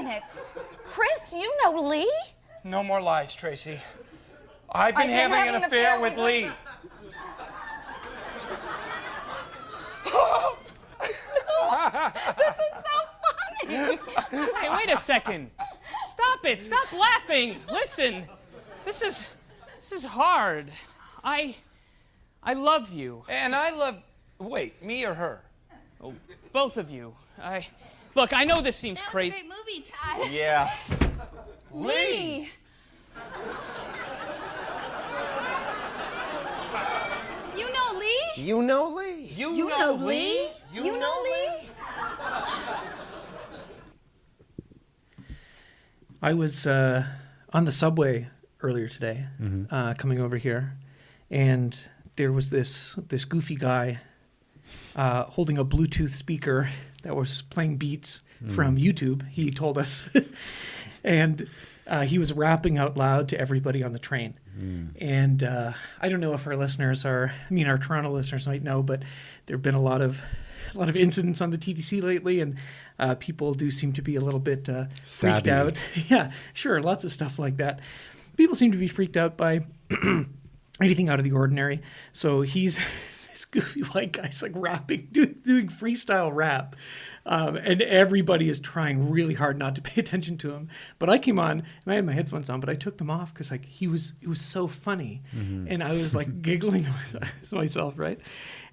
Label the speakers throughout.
Speaker 1: minute. Chris, you know Lee?
Speaker 2: No more lies, Tracy. I've been having an affair with Lee.
Speaker 1: This is so funny.
Speaker 3: Hey, wait a second. Stop it. Stop laughing. Listen, this is hard. I love you.
Speaker 2: And I love... Wait, me or her?
Speaker 3: Oh, both of you. Look, I know this seems crazy.
Speaker 4: That was a great movie, Ty.
Speaker 2: Yeah.
Speaker 1: Lee.
Speaker 4: You know Lee?
Speaker 5: You know Lee.
Speaker 1: You know Lee? You know Lee?
Speaker 6: I was on the subway earlier today, coming over here, and there was this goofy guy holding a Bluetooth speaker that was playing beats from YouTube, he told us. And he was rapping out loud to everybody on the train. And I don't know if our listeners our Toronto listeners might know, but there have been a lot of incidents on the TTC lately, and people do seem to be a little bit freaked out. Yeah, sure, lots of stuff like that. People seem to be freaked out by anything out of the ordinary. So he's this goofy white guy's like rapping, doing freestyle rap. And everybody is trying really hard not to pay attention to him. But I came on, and I had my headphones on, but I took them off because like it was so funny. And I was like giggling to myself, right?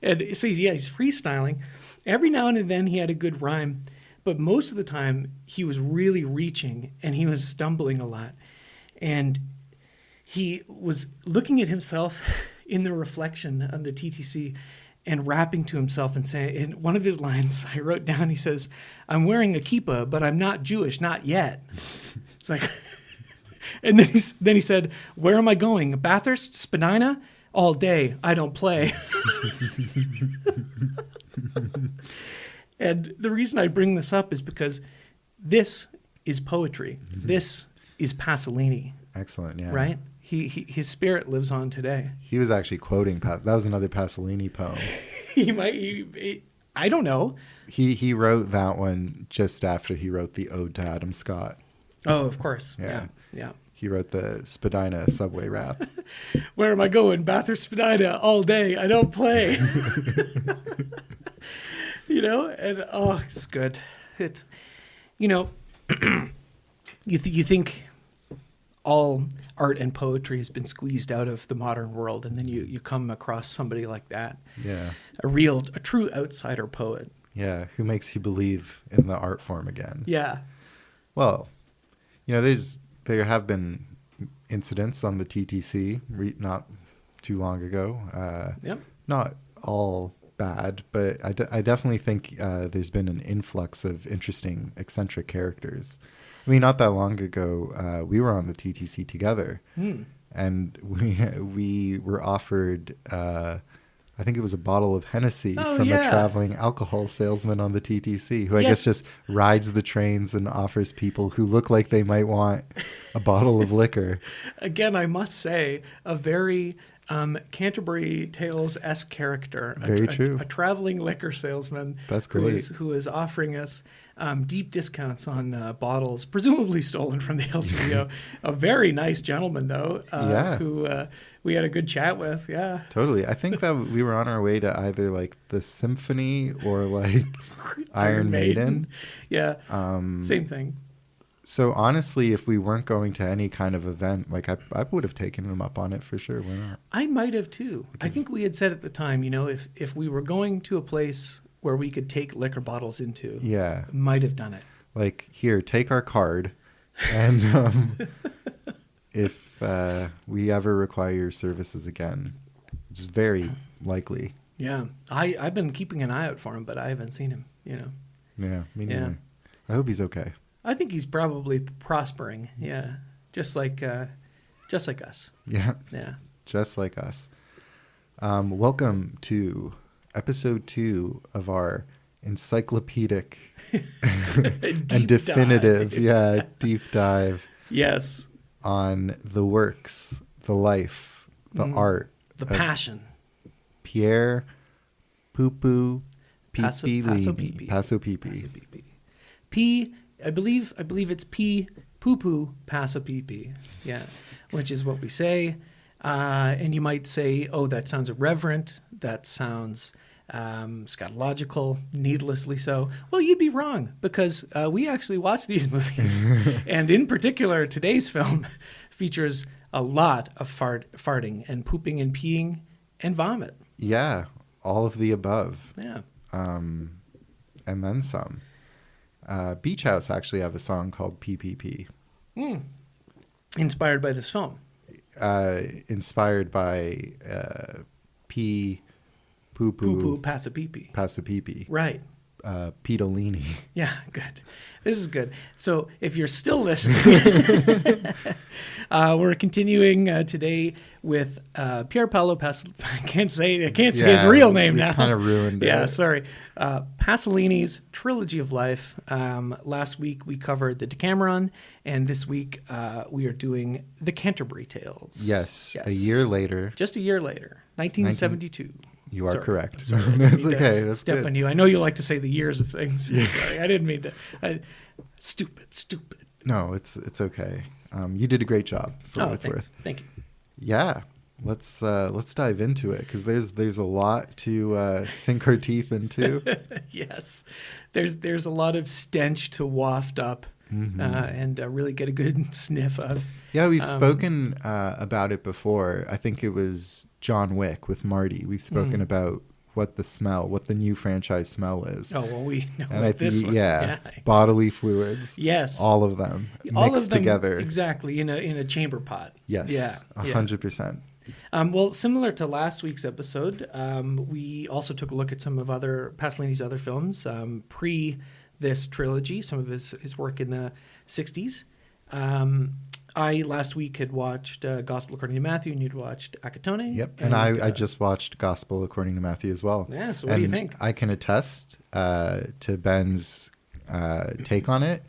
Speaker 6: And so he's freestyling. Every now and then he had a good rhyme, but most of the time he was really reaching and he was stumbling a lot. And he was looking at himself in the reflection on the TTC and rapping to himself and saying, in one of his lines I wrote down, he says, "I'm wearing a kippah, but I'm not Jewish, not yet." It's like, and then he said, "Where am I going? Bathurst, Spadina? All day, I don't play." And the reason I bring this up is because this is poetry. This is Pasolini.
Speaker 5: Excellent, yeah.
Speaker 6: Right? His spirit lives on today.
Speaker 5: He was actually quoting that was another Pasolini poem.
Speaker 6: I don't know.
Speaker 5: He wrote that one just after he wrote the Ode to Adam Scott.
Speaker 6: Oh, of course.
Speaker 5: Yeah.
Speaker 6: Yeah.
Speaker 5: He wrote the Spadina subway rap.
Speaker 6: "Where am I going? Bathurst, Spadina, all day. I don't play." And it's good. It's, you think all art and poetry has been squeezed out of the modern world, and then you come across somebody like that. Yeah. A true outsider poet.
Speaker 5: Yeah, who makes you believe in the art form again.
Speaker 6: Yeah.
Speaker 5: Well, there have been incidents on the TTC not too long ago.
Speaker 6: Yep.
Speaker 5: Not all bad, but I definitely think there's been an influx of interesting, eccentric characters. I mean, not that long ago, we were on the TTC together, and we were offered, I think it was a bottle of Hennessy from a traveling alcohol salesman on the TTC, who I guess just rides the trains and offers people who look like they might want a bottle of liquor.
Speaker 6: Again, I must say, a very Canterbury Tales-esque character.
Speaker 5: Very true.
Speaker 6: A traveling liquor salesman.
Speaker 5: That's great.
Speaker 6: Who is offering us deep discounts on bottles, presumably stolen from the LCBO. A very nice gentleman, though, who we had a good chat with. Yeah.
Speaker 5: Totally. I think that we were on our way to either like the Symphony or like Iron Maiden.
Speaker 6: Yeah. Same thing.
Speaker 5: So honestly, if we weren't going to any kind of event, like I would have taken him up on it for sure. Why not?
Speaker 6: I might have too. I think we had said at the time, if we were going to a place where we could take liquor bottles into, might have done it.
Speaker 5: Like, here, take our card, and if we ever require your services again, which is very likely.
Speaker 6: Yeah, I've been keeping an eye out for him, but I haven't seen him.
Speaker 5: Yeah, me neither. I hope he's okay.
Speaker 6: I think he's probably prospering. Yeah, just like us.
Speaker 5: Yeah.
Speaker 6: Yeah.
Speaker 5: Just like us. Welcome to episode 2 of our encyclopedic and definitive, deep dive.
Speaker 6: Yes.
Speaker 5: On the works, the life, the art,
Speaker 6: the passion.
Speaker 5: Pier, Pupu,
Speaker 6: Paso Pipi.
Speaker 5: Paso Pipi.
Speaker 6: P I believe it's pee, poo poo, pass a pee pee. Yeah, which is what we say. And you might say, oh, that sounds irreverent. That sounds scatological, needlessly so. Well, you'd be wrong, because we actually watch these movies. And in particular, today's film features a lot of farting and pooping and peeing and vomit.
Speaker 5: Yeah, all of the above.
Speaker 6: Yeah.
Speaker 5: And then some. Beach House actually have a song called PPP.
Speaker 6: Inspired by this film.
Speaker 5: Inspired by Pee Poo
Speaker 6: Poo
Speaker 5: Poo
Speaker 6: poo, pass a pee pee.
Speaker 5: Pass a Pee Pee.
Speaker 6: Right.
Speaker 5: Pedolini.
Speaker 6: Yeah, good. This is good. So if you're still listening, we're continuing today with Pier Paolo I can't say his real name now.
Speaker 5: Kind of ruined it.
Speaker 6: Yeah, sorry. Pasolini's Trilogy of Life. Last week we covered the Decameron, and this week we are doing the Canterbury Tales.
Speaker 5: Yes, a year later.
Speaker 6: Just a year later, 1972.
Speaker 5: You are correct.
Speaker 6: Sorry,
Speaker 5: That's okay. That's
Speaker 6: step
Speaker 5: good.
Speaker 6: on you. I know you like to say the years of things. Sorry, I didn't mean to. Stupid.
Speaker 5: No, it's okay. You did a great job for what it's
Speaker 6: thanks.
Speaker 5: worth.
Speaker 6: Thank you.
Speaker 5: Yeah, let's dive into it, because there's a lot to sink our teeth into.
Speaker 6: Yes, there's a lot of stench to waft up and really get a good sniff of.
Speaker 5: Yeah, we've spoken about it before. I think it was John Wick with Marty. We've spoken about what the new franchise smell is.
Speaker 6: Oh, well, we know
Speaker 5: And I
Speaker 6: this
Speaker 5: think,
Speaker 6: one.
Speaker 5: yeah, bodily fluids.
Speaker 6: Yes.
Speaker 5: All of them
Speaker 6: All
Speaker 5: mixed
Speaker 6: of them,
Speaker 5: together.
Speaker 6: Exactly, in a chamber pot.
Speaker 5: Yes.
Speaker 6: Yeah.
Speaker 5: 100%.
Speaker 6: Well, similar to last week's episode, we also took a look at some of Pasolini's other films pre this trilogy, some of his work in the 60s. I last week had watched Gospel According to Matthew, and you'd watched Acatone.
Speaker 5: Yep, and I just watched Gospel According to Matthew as well.
Speaker 6: Yeah, so what do you think?
Speaker 5: I can attest to Ben's take on it.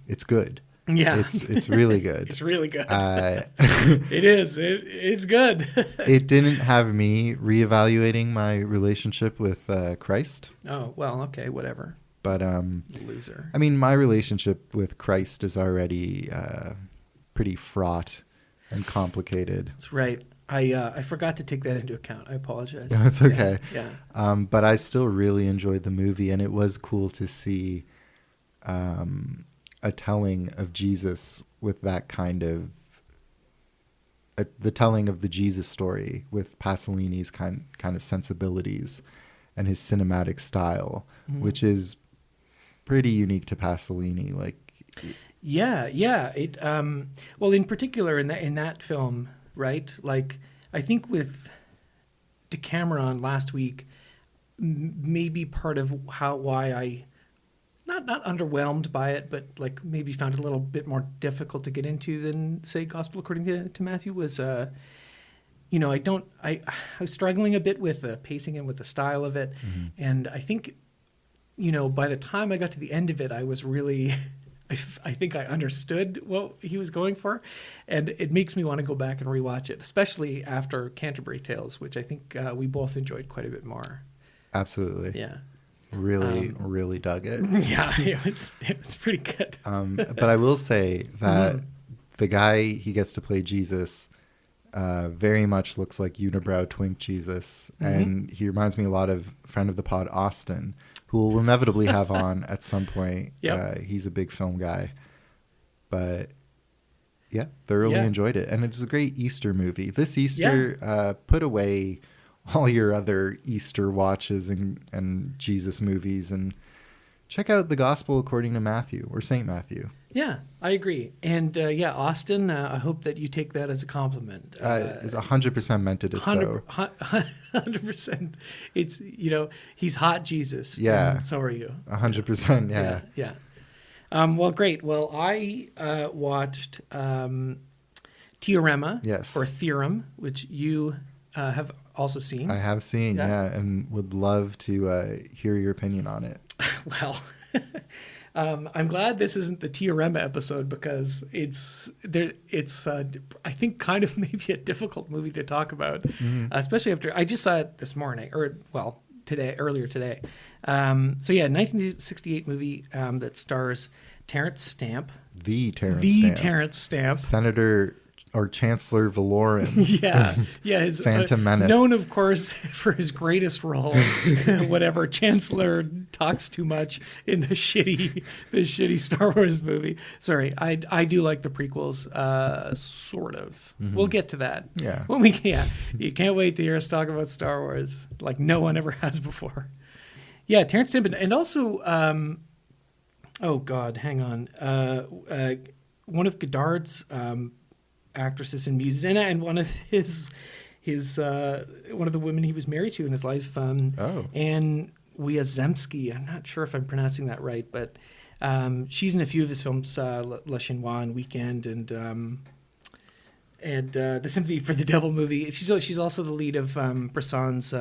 Speaker 5: It's good.
Speaker 6: Yeah.
Speaker 5: It's really good.
Speaker 6: It's really good. It is. It's good.
Speaker 5: It didn't have me reevaluating my relationship with Christ.
Speaker 6: Oh, well, okay, whatever.
Speaker 5: But
Speaker 6: Loser.
Speaker 5: I mean, my relationship with Christ is already pretty fraught and complicated.
Speaker 6: That's right. I forgot to take that into account. I apologize.
Speaker 5: That's okay.
Speaker 6: Yeah.
Speaker 5: But I still really enjoyed the movie, and it was cool to see a telling of Jesus with that kind of the telling of the Jesus story with Pasolini's kind of sensibilities and his cinematic style, which is pretty unique to Pasolini. Like,
Speaker 6: yeah. It well, in particular in that film, right? Like, I think with Decameron last week, maybe part of why I not underwhelmed by it, but like maybe found it a little bit more difficult to get into than, say, Gospel According to Matthew was, I was struggling a bit with the pacing and with the style of it. And I think, by the time I got to the end of it, I was really, I think I understood what he was going for. And it makes me want to go back and rewatch it, especially after Canterbury Tales, which I think we both enjoyed quite a bit more.
Speaker 5: absolutely.
Speaker 6: Yeah.
Speaker 5: Really dug it.
Speaker 6: Yeah, it was pretty good.
Speaker 5: But I will say that the guy he gets to play Jesus very much looks like unibrow twink Jesus. And he reminds me a lot of a friend of the pod, Austin, who we'll inevitably have on at some point.
Speaker 6: Yep.
Speaker 5: He's a big film guy. But yeah, thoroughly enjoyed it. And it's a great Easter movie. This Easter, put away all your other Easter watches and Jesus movies and check out the Gospel According to Matthew or St. Matthew.
Speaker 6: Yeah, I agree. And Austin, I hope that you take that as a compliment.
Speaker 5: It's 100% meant it as so.
Speaker 6: 100%. It's, he's hot Jesus.
Speaker 5: Yeah.
Speaker 6: And so are you.
Speaker 5: 100%, yeah.
Speaker 6: Yeah. Well, great. Well, I watched Teorema,
Speaker 5: Yes.
Speaker 6: or Theorem, which you have also seen.
Speaker 5: I have seen, and would love to hear your opinion on it.
Speaker 6: Well, I'm glad this isn't the Teorema episode, because it's I think kind of maybe a difficult movie to talk about, especially after I just saw it this morning, earlier today. 1968 movie that stars Terence Stamp.
Speaker 5: The Terence
Speaker 6: The
Speaker 5: Stamp.
Speaker 6: Terence Stamp.
Speaker 5: Senator or Chancellor Valoran.
Speaker 6: Yeah, his
Speaker 5: Phantom Menace.
Speaker 6: known, of course, for his greatest role, whatever Chancellor talks too much in the shitty Star Wars movie. Sorry, I do like the prequels, sort of.
Speaker 5: Mm-hmm.
Speaker 6: We'll get to that.
Speaker 5: Yeah.
Speaker 6: You can't wait to hear us talk about Star Wars like no one ever has before. Yeah, Terence Stamp, and also, oh God, hang on, one of Godard's actresses and muses, and one of his one of the women he was married to in his life, Anne Wiazemsky. I'm not sure if I'm pronouncing that right, but she's in a few of his films, La Chinois and Weekend, and the Sympathy for the Devil movie. She's also the lead of Bresson's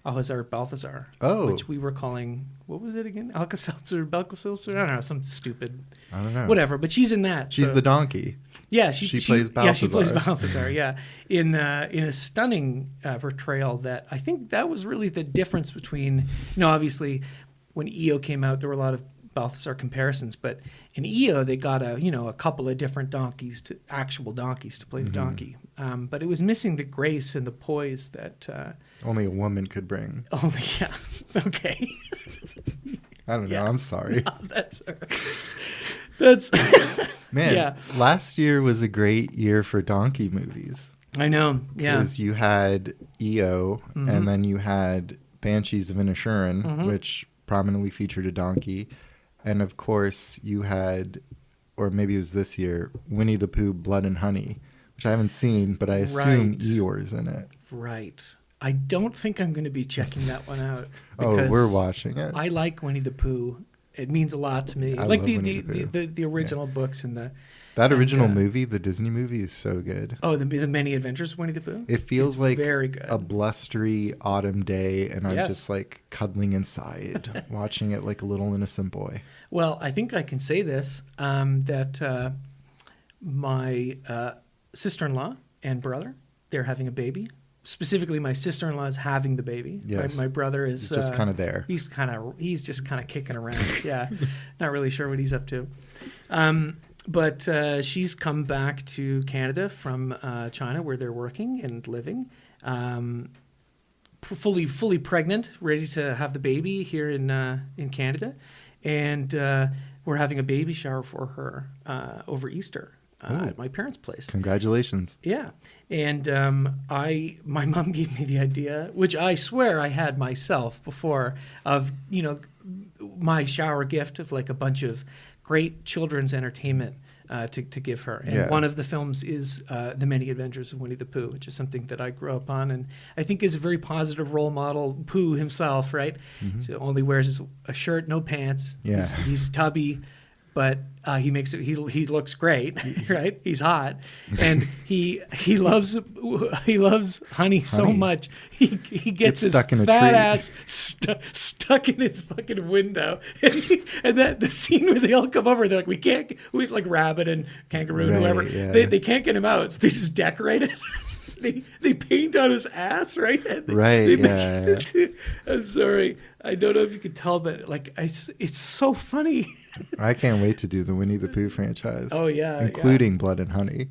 Speaker 6: Alcazar Balthazar, which we were calling, what was it again? Alka-Seltzer, Belka-Seltzer? I don't know, some stupid,
Speaker 5: I don't know.
Speaker 6: whatever. But she's in that.
Speaker 5: She's the donkey.
Speaker 6: Yeah,
Speaker 5: she plays Balthazar.
Speaker 6: Yeah, she plays Balthazar. Yeah, in a stunning portrayal that I think that was really the difference between. Obviously, when EO came out, there were a lot of Balthazar comparisons, but in EO they got a couple of different actual donkeys to play the donkey, but it was missing the grace and the poise that
Speaker 5: only a woman could bring.
Speaker 6: Okay.
Speaker 5: I don't know. I'm sorry.
Speaker 6: No, that's all right. That's
Speaker 5: man.
Speaker 6: Yeah.
Speaker 5: Last year was a great year for donkey movies.
Speaker 6: I know. Yeah.
Speaker 5: Because you had EO, and then you had Banshees of Inisherin, which prominently featured a donkey, and of course you had, or maybe it was this year, Winnie the Pooh: Blood and Honey, which I haven't seen, but I assume Eeyore's in it.
Speaker 6: Right. I don't think I'm going to be checking that one out.
Speaker 5: Oh, we're watching it.
Speaker 6: I like Winnie the Pooh. It means a lot to me.
Speaker 5: I
Speaker 6: like
Speaker 5: love Winnie the Pooh.
Speaker 6: the original books and
Speaker 5: that original movie, the Disney movie, is so good.
Speaker 6: Oh, the Many Adventures of Winnie the Pooh?
Speaker 5: It feels like
Speaker 6: very good.
Speaker 5: A blustery autumn day, and I'm just like cuddling inside, watching it like a little innocent boy.
Speaker 6: Well, I think I can say this, that my sister-in-law and brother, they're having a baby. Specifically, my sister-in-law is having the baby.
Speaker 5: Yes.
Speaker 6: My brother is
Speaker 5: He's just kind of there.
Speaker 6: He's just kind of kicking around. Yeah, not really sure what he's up to. But she's come back to Canada from China, where they're working and living, fully pregnant, ready to have the baby here in Canada, and we're having a baby shower for her over Easter. At my parents' place.
Speaker 5: Congratulations.
Speaker 6: Yeah. And my mom gave me the idea, which I swear I had myself before, of, my shower gift of like a bunch of great children's entertainment to give her. And one of the films is The Many Adventures of Winnie the Pooh, which is something that I grew up on and I think is a very positive role model. Pooh himself, right? So only wears a shirt, no pants.
Speaker 5: Yeah.
Speaker 6: He's tubby. But he makes it. He looks great, right? He's hot, and he loves honey so much. He gets his
Speaker 5: stuck in a
Speaker 6: fat
Speaker 5: tree.
Speaker 6: ass stuck in his fucking window, and that the scene where they all come over, they're like, we like Rabbit and Kangaroo, and whoever.
Speaker 5: Yeah.
Speaker 6: They can't get him out, so they just decorate it. They paint on his ass, right? I'm sorry. I don't know if you could tell, but like it's so funny.
Speaker 5: I can't wait to do the Winnie the Pooh franchise.
Speaker 6: Oh yeah,
Speaker 5: including Blood and Honey.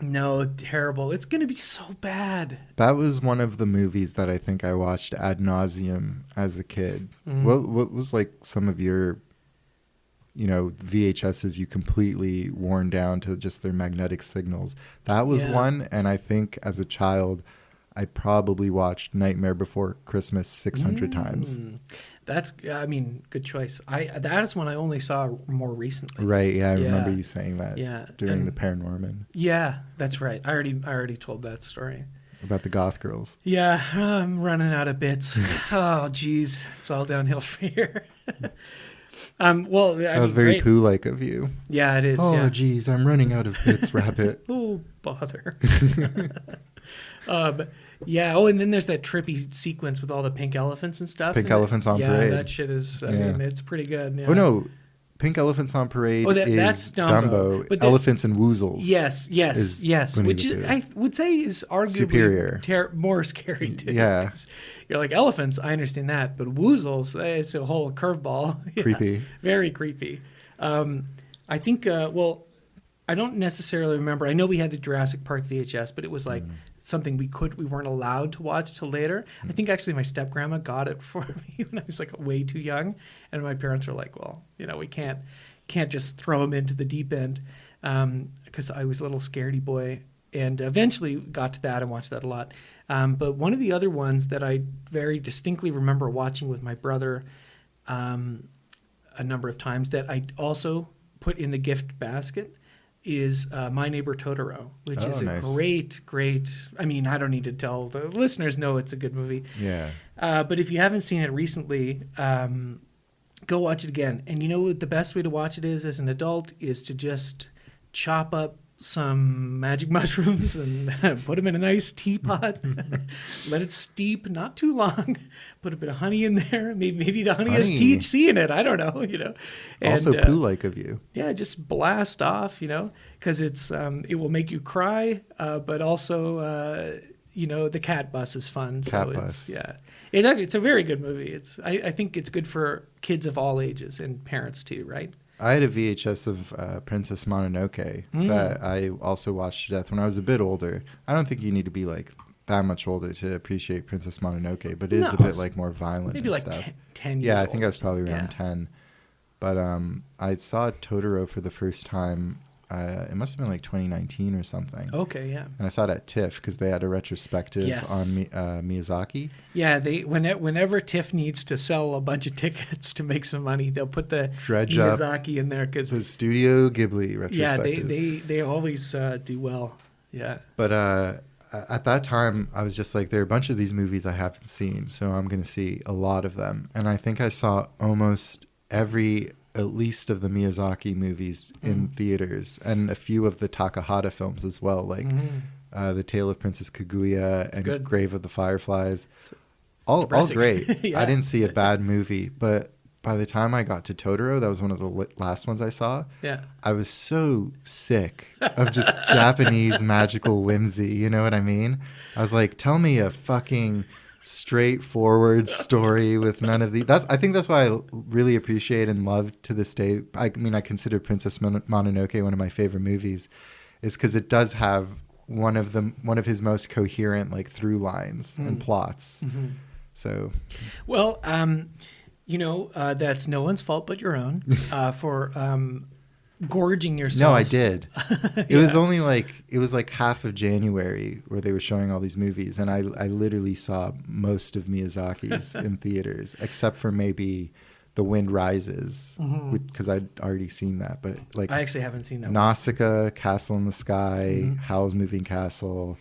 Speaker 6: No, terrible. It's going to be so bad.
Speaker 5: That was one of the movies that I think I watched ad nauseum as a kid. What was like some of your VHSs you completely worn down to just their magnetic signals? That was one, and I think as a child I probably watched Nightmare Before Christmas 600 times.
Speaker 6: That's, good choice. That is one I only saw more recently.
Speaker 5: Right, yeah, I remember you saying that during the Paranorman.
Speaker 6: Yeah, that's right. I already told that story.
Speaker 5: About the goth girls.
Speaker 6: Yeah, I'm running out of bits. Oh, geez. It's all downhill from here. That
Speaker 5: was very Pooh-like of you.
Speaker 6: Yeah, it is.
Speaker 5: Oh, geez, I'm running out of bits, Rabbit.
Speaker 6: Oh, bother. Yeah. Oh, and then there's that trippy sequence with all the pink elephants and stuff.
Speaker 5: Pink elephants on parade.
Speaker 6: Yeah, that shit is. I mean, it's pretty good. Yeah.
Speaker 5: Oh no, Pink Elephants on Parade
Speaker 6: that's
Speaker 5: is
Speaker 6: Dumbo. But
Speaker 5: Elephants and Woozles.
Speaker 6: Yes. Which I would say is arguably
Speaker 5: superior,
Speaker 6: more scary too.
Speaker 5: Yeah.
Speaker 6: You're like elephants, I understand that, but Woozles, it's a whole curveball.
Speaker 5: Creepy.
Speaker 6: Very creepy. I think, well, I don't necessarily remember. I know we had the Jurassic Park VHS, but it was like something we weren't allowed to watch till later. I think actually my step grandma got it for me when I was like way too young, and my parents were like, "Well, we can't just throw him into the deep end," because I was a little scaredy boy, and eventually got to that and watched that a lot. But one of the other ones that I very distinctly remember watching with my brother a number of times that I also put in the gift basket is My Neighbor Totoro, which is a
Speaker 5: nice.
Speaker 6: great. I mean, I don't need to tell the listeners know it's a good movie.
Speaker 5: Yeah.
Speaker 6: But if you haven't seen it recently, go watch it again. And you know what the best way to watch it is as an adult is to just chop up some magic mushrooms and put them in a nice teapot. Let it steep, not too long. Put a bit of honey in there. Maybe the honey has THC in it. I don't know. And,
Speaker 5: also, poo-like of you.
Speaker 6: Yeah, just blast off. Because it's it will make you cry, but also the cat bus is fun.
Speaker 5: Cat bus.
Speaker 6: Yeah, it's a very good movie. I think it's good for kids of all ages and parents too. Right.
Speaker 5: I had a VHS of Princess Mononoke that I also watched to death when I was a bit older. I don't think you need to be like that much older to appreciate Princess Mononoke, but it is a bit like more violent
Speaker 6: maybe
Speaker 5: and
Speaker 6: like
Speaker 5: stuff.
Speaker 6: 10 years
Speaker 5: Yeah, I
Speaker 6: old.
Speaker 5: think I was probably around 10. But I saw Totoro for the first time. It must have been like 2019 or something.
Speaker 6: Okay, yeah.
Speaker 5: And I saw it at TIFF because they had a retrospective
Speaker 6: Yes.
Speaker 5: on Miyazaki.
Speaker 6: Yeah, whenever TIFF needs to sell a bunch of tickets to make some money, they'll put the
Speaker 5: Dredge up
Speaker 6: Miyazaki in there because
Speaker 5: the Studio Ghibli retrospective.
Speaker 6: yeah, they always do well. Yeah.
Speaker 5: But at that time, I was just like, there are a bunch of these movies I haven't seen, so I'm going to see a lot of them. And I think I saw almost every, at least of the Miyazaki movies in theaters, and a few of the Takahata films as well, like The Tale of Princess Kaguya and
Speaker 6: good.
Speaker 5: Grave of the Fireflies. All
Speaker 6: depressing.
Speaker 5: great.
Speaker 6: Yeah.
Speaker 5: I didn't see a bad movie, but by the time I got to Totoro, that was one of the last ones I saw.
Speaker 6: Yeah.
Speaker 5: I was so sick of just Japanese magical whimsy. You know what I mean? I was like, tell me a fucking straightforward story with none of the. I think that's why I really appreciate and love to this day. I mean, I consider Princess Mononoke one of my favorite movies, is because it does have one of his most coherent like through lines and plots.
Speaker 6: Mm-hmm.
Speaker 5: So,
Speaker 6: Well, that's no one's fault but your own for gorging yourself.
Speaker 5: no, I did. It was only like half of January where they were showing all these movies, and I literally saw most of Miyazaki's in theaters, except for maybe The Wind Rises, because I'd already seen that. But like,
Speaker 6: I actually haven't seen that one.
Speaker 5: Nausicaa, Castle in the Sky, Howl's Moving Castle.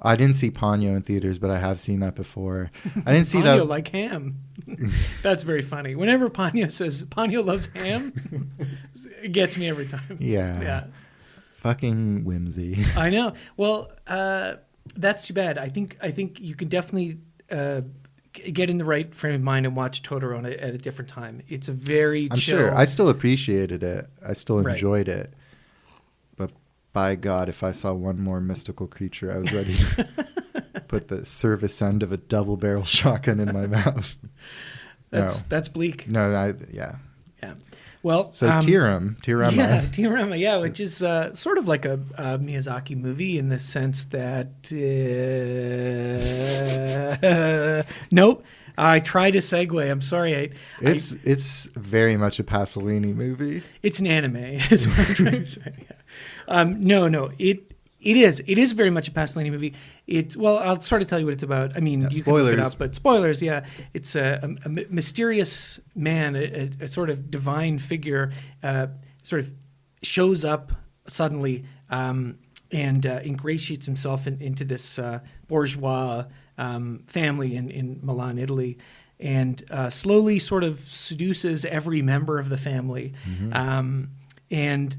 Speaker 5: I didn't see Ponyo in theaters, but I have seen that before. I didn't see
Speaker 6: Ponyo
Speaker 5: that.
Speaker 6: like ham. That's very funny. Whenever Ponyo says Ponyo loves ham, it gets me every time.
Speaker 5: Yeah.
Speaker 6: Yeah.
Speaker 5: Fucking whimsy.
Speaker 6: I know. Well, that's too bad. I think you can definitely get in the right frame of mind and watch Totoro at a different time. It's a very
Speaker 5: I'm
Speaker 6: chill.
Speaker 5: sure. I still appreciated it. I still
Speaker 6: Right.
Speaker 5: enjoyed it. But by God, if I saw one more mystical creature, I was ready to put the service end of a double-barrel shotgun in my mouth.
Speaker 6: That's bleak.
Speaker 5: No, yeah.
Speaker 6: Yeah. Well,
Speaker 5: So Theorema.
Speaker 6: Yeah, Teorema, yeah, which is sort of like a Miyazaki movie in the sense that nope. I tried to segue. I'm sorry.
Speaker 5: It's very much a Pasolini movie.
Speaker 6: It's an anime, is what I'm trying to say. Yeah. No. It is very much a Pasolini movie. I'll sort of tell you what it's about. I mean, you can look it
Speaker 5: spoilers.
Speaker 6: up, but spoilers, yeah. It's a mysterious man, a sort of divine figure, sort of shows up suddenly and ingratiates himself into this bourgeois family in Milan, Italy, and slowly sort of seduces every member of the family. And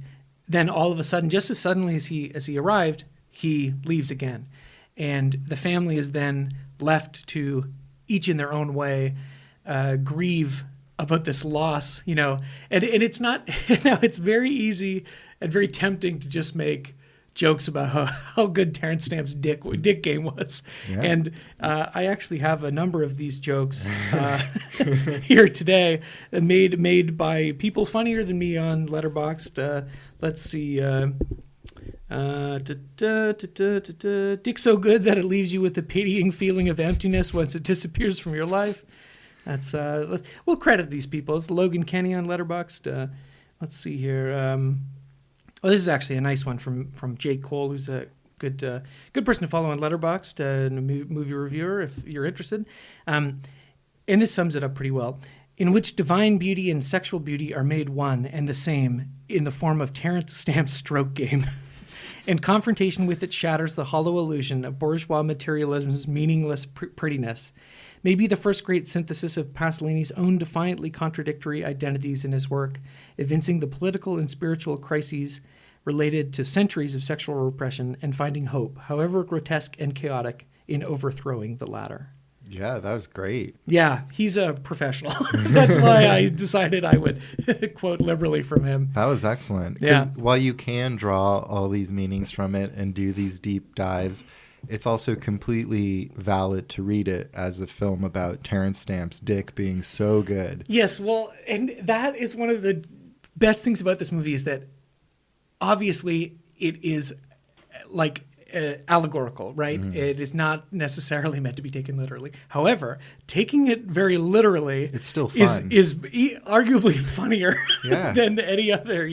Speaker 6: then all of a sudden, just as suddenly as he arrived, he leaves again. And the family is then left to, each in their own way, grieve about this loss, And it's not, it's very easy and very tempting to just make jokes about how good Terence Stamp's dick game was.
Speaker 5: Yeah.
Speaker 6: And I actually have a number of these jokes here today, made by people funnier than me on Letterboxd. Let's see. Dick so good that it leaves you with a pitying feeling of emptiness once it disappears from your life. That's we'll credit these people. It's Logan Kenny on Letterboxd. Let's see here. This is actually a nice one from Jake Cole, who's a good person to follow on Letterboxd, a movie reviewer if you're interested. And this sums it up pretty well. In which divine beauty and sexual beauty are made one and the same in the form of Terence Stamp's stroke game. And confrontation with it shatters the hollow illusion of bourgeois materialism's meaningless prettiness. Maybe the first great synthesis of Pasolini's own defiantly contradictory identities in his work, evincing the political and spiritual crises related to centuries of sexual repression and finding hope, however grotesque and chaotic, in overthrowing the latter.
Speaker 5: Yeah, that was great.
Speaker 6: Yeah, he's a professional. That's why I decided I would quote liberally from him.
Speaker 5: That was excellent. 'Cause
Speaker 6: Yeah.
Speaker 5: while you can draw all these meanings from it and do these deep dives, it's also completely valid to read it as a film about Terence Stamp's dick being so good.
Speaker 6: Yes, well, and that is one of the best things about this movie is that obviously it is like allegorical, right?
Speaker 5: Mm-hmm.
Speaker 6: It is not necessarily meant to be taken literally. However, taking it very literally,
Speaker 5: It's still
Speaker 6: is
Speaker 5: fun.
Speaker 6: arguably funnier
Speaker 5: Yeah.
Speaker 6: than any other,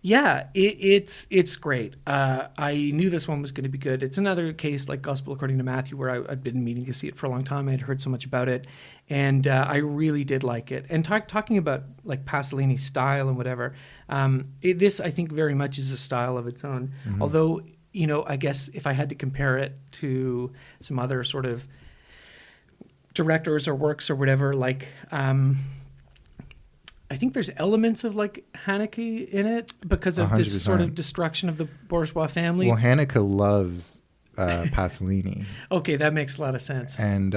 Speaker 6: Yeah, it's great. I knew this one was going to be good. It's another case like Gospel According to Matthew where I've been meaning to see it for a long time. I had heard so much about it, and I really did like it. And talking about like Pasolini's style and whatever, this I think very much is a style of its own.
Speaker 5: Mm-hmm.
Speaker 6: Although, I guess if I had to compare it to some other sort of directors or works or whatever, like I think there's elements of like Haneke in it because of this
Speaker 5: 100%.
Speaker 6: sort of destruction of the bourgeois family.
Speaker 5: Well, Haneke loves Pasolini.
Speaker 6: Okay, that makes a lot of sense.
Speaker 5: And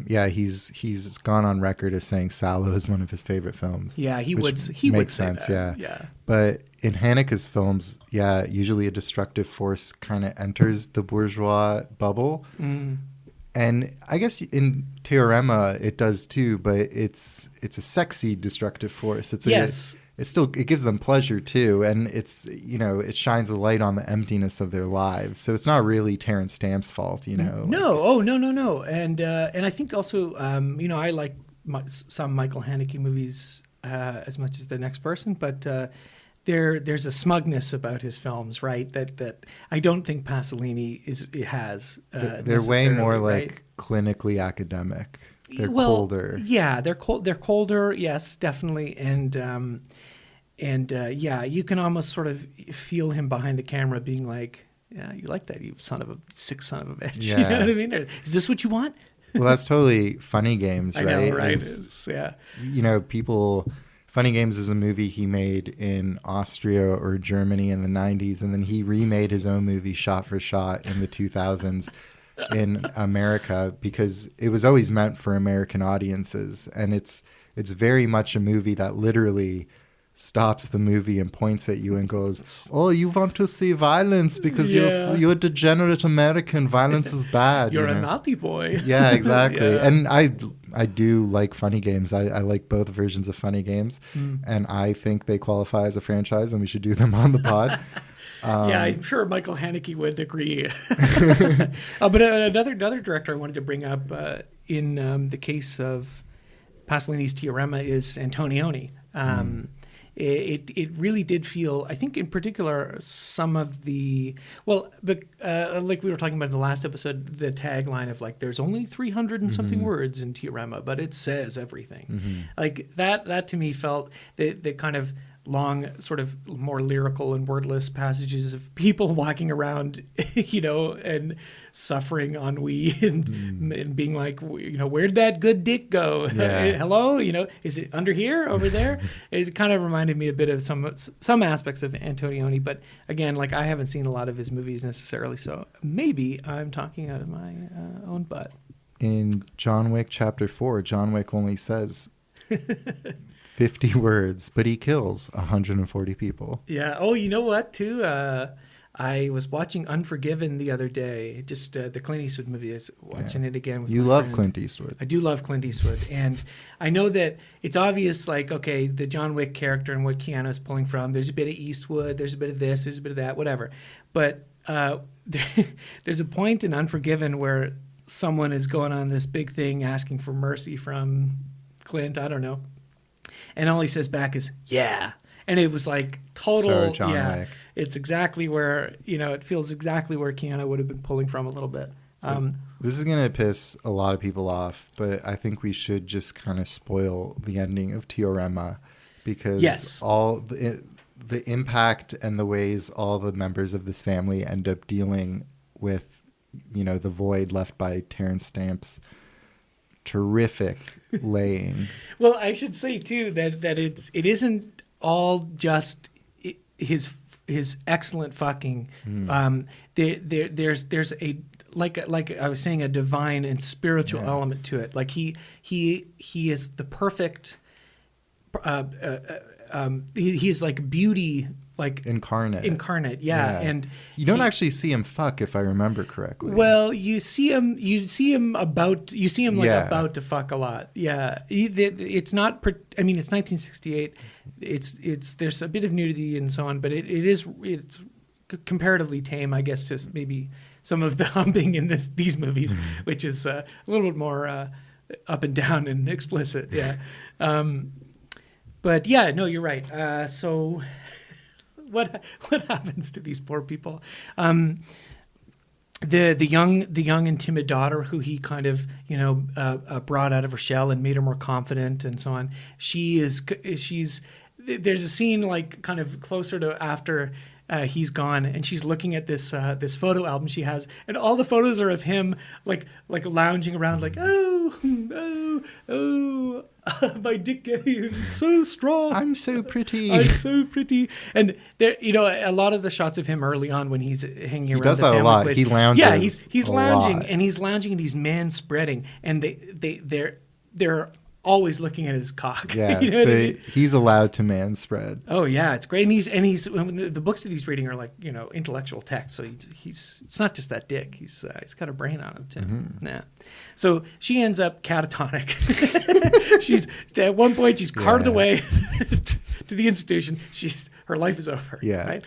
Speaker 5: he's gone on record as saying Sallow is one of his favorite films.
Speaker 6: Yeah, he
Speaker 5: which
Speaker 6: would say
Speaker 5: makes sense,
Speaker 6: that.
Speaker 5: yeah. But in Haneke's films, usually a destructive force kind of enters the bourgeois bubble.
Speaker 6: Mm.
Speaker 5: And I guess in Teorema it does too, but it's a sexy destructive force. It gives them pleasure too, and it shines a light on the emptiness of their lives. So it's not really Terence Stamp's fault,
Speaker 6: No, no. And I think also I like some Michael Haneke movies as much as the next person, but there's a smugness about his films, right? That I don't think Pasolini has.
Speaker 5: They're way more
Speaker 6: right?
Speaker 5: like clinically academic. They're colder.
Speaker 6: Yeah, they're cold. They're colder. Yes, definitely. And you can almost sort of feel him behind the camera, being like, "Yeah, you like that, you sick son of a bitch."
Speaker 5: Yeah.
Speaker 6: You know what I mean? Or, is this what you want?
Speaker 5: Well, that's totally Funny Games,
Speaker 6: I
Speaker 5: right?
Speaker 6: know, right?
Speaker 5: Funny Games is a movie he made in Austria or Germany in the 90s, and then he remade his own movie shot for shot in the 2000s in America because it was always meant for American audiences. And it's very much a movie that literally stops the movie and points at you and goes, "Oh, you want to see violence because you're a degenerate American. Violence is bad.
Speaker 6: You're a naughty boy."
Speaker 5: Yeah, exactly.
Speaker 6: Yeah.
Speaker 5: And I do like Funny Games. I like both versions of Funny Games, and I think they qualify as a franchise, and we should do them on the pod.
Speaker 6: Yeah, I'm sure Michael Haneke would agree. But another director I wanted to bring up in the case of Pasolini's Teorema is Antonioni. It really did feel, I think in particular, some of the, like we were talking about in the last episode, the tagline of like, there's only 300 and something words in Teorema, but it says everything. Like that to me felt the kind of long, sort of more lyrical and wordless passages of people walking around, and suffering ennui and being like, where'd that good dick go?
Speaker 5: Yeah.
Speaker 6: Hello? Is it under here, over there? It kind of reminded me a bit of some aspects of Antonioni, but again, like I haven't seen a lot of his movies necessarily, so maybe I'm talking out of my own butt.
Speaker 5: In John Wick Chapter 4, John Wick only says 50 words, but he kills 140 people.
Speaker 6: Yeah. Oh, you know what, too? I was watching Unforgiven the other day. Just the Clint Eastwood movie. I was watching it again with
Speaker 5: You
Speaker 6: my
Speaker 5: love
Speaker 6: friend.
Speaker 5: Clint Eastwood.
Speaker 6: I do love Clint Eastwood. And I know that it's obvious, like, okay, the John Wick character and what Keanu is pulling from. There's a bit of Eastwood. There's a bit of this. There's a bit of that, whatever. But there's a point in Unforgiven where someone is going on this big thing asking for mercy from Clint. I don't know. And all he says back is, yeah. And it was like total,
Speaker 5: So John Wick.
Speaker 6: It's exactly where, it feels exactly where Keanu would have been pulling from a little bit.
Speaker 5: This is going to piss a lot of people off, but I think we should just kind of spoil the ending of Teorema because all the impact and the ways all the members of this family end up dealing with, the void left by Terence Stamp's terrific laying.
Speaker 6: Well, I should say too that it isn't all just his excellent fucking. There's a like I was saying, a divine and spiritual element to it. Like he is the perfect. He is like beauty. Like incarnate, yeah. And
Speaker 5: you don't actually see him fuck, if I remember correctly.
Speaker 6: Well, you see him about to fuck a lot. Yeah, it's not. I mean, it's 1968. There's a bit of nudity and so on, but it's comparatively tame, I guess, to maybe some of the humping in these movies, which is a little bit more up and down and explicit. Yeah, but yeah, no, you're right. So. What happens to these poor people? The young and timid daughter who he kind of brought out of her shell and made her more confident and so on. There's a scene like kind of closer to after he's gone, and she's looking at this photo album she has, and all the photos are of him like lounging around like oh my dick is so strong.
Speaker 5: I'm so pretty.
Speaker 6: I'm so pretty. And there, a lot of the shots of him early on when he's hanging around
Speaker 5: does
Speaker 6: the
Speaker 5: that
Speaker 6: family
Speaker 5: a lot.
Speaker 6: place.
Speaker 5: He lounges.
Speaker 6: Yeah, he's lounging,
Speaker 5: lot.
Speaker 6: and he's lounging, and he's man spreading, and they're always looking at his cock.
Speaker 5: Yeah,
Speaker 6: you know what I mean?
Speaker 5: He's allowed to man spread.
Speaker 6: Oh yeah, it's great. And he's the books that he's reading are like intellectual text. So it's not just that dick. He's got a brain on him too. Mm-hmm. Yeah. So she ends up catatonic. She's at one point she's carted away to the institution. Her life is over.
Speaker 5: Yeah.
Speaker 6: Right.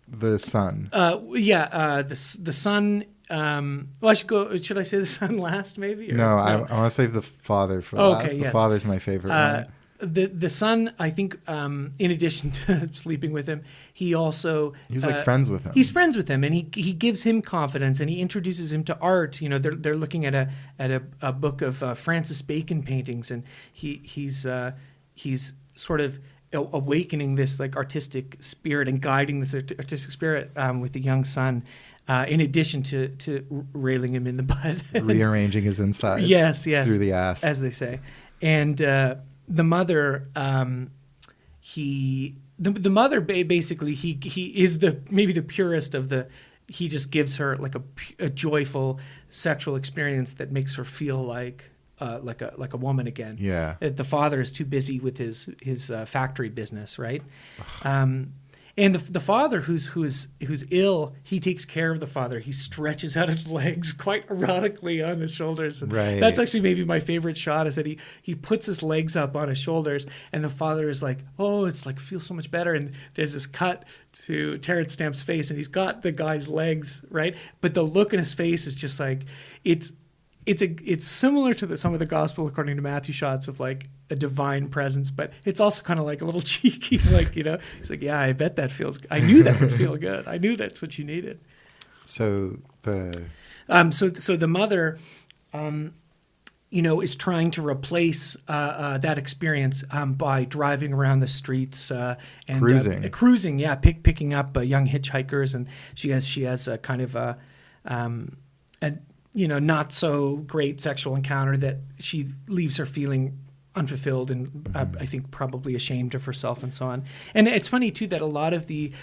Speaker 5: The son.
Speaker 6: The son. Well, should I say the son last, maybe?
Speaker 5: No, I want to save the father for last.
Speaker 6: Okay,
Speaker 5: the father's my favorite one.
Speaker 6: The son, I think, in addition to sleeping with him, he was
Speaker 5: like friends with him.
Speaker 6: He's friends with him, and he gives him confidence, and he introduces him to art. They're looking at a book of Francis Bacon paintings, and he's sort of awakening this like artistic spirit and guiding this artistic spirit with the young son. In addition to railing him in the butt.
Speaker 5: Rearranging his insides.
Speaker 6: Yes.
Speaker 5: Through the ass.
Speaker 6: As they say. And the mother, the mother basically, he is maybe the purest of he just gives her like a joyful sexual experience that makes her feel like a woman again.
Speaker 5: Yeah.
Speaker 6: The father is too busy with his factory business, right? And the father who's ill, he takes care of the father. He stretches out his legs quite erotically on his shoulders. And
Speaker 5: right.
Speaker 6: That's actually maybe my favorite shot is that he puts his legs up on his shoulders, and the father is like, oh, it's like feels so much better. And there's this cut to Terence Stamp's face, and he's got the guy's legs, right? But the look in his face is just like it's similar to some of the gospel according to Matthew shots of like a divine presence, but it's also kind of like a little cheeky, like, he's like, yeah, I bet that feels good. I knew that would feel good. I knew that's what you needed.
Speaker 5: So the
Speaker 6: mother, is trying to replace that experience by driving around the streets and cruising, yeah, picking up young hitchhikers, and she has a kind of a not so great sexual encounter that she leaves her feeling unfulfilled and I think probably ashamed of herself and so on. And it's funny too that a lot of these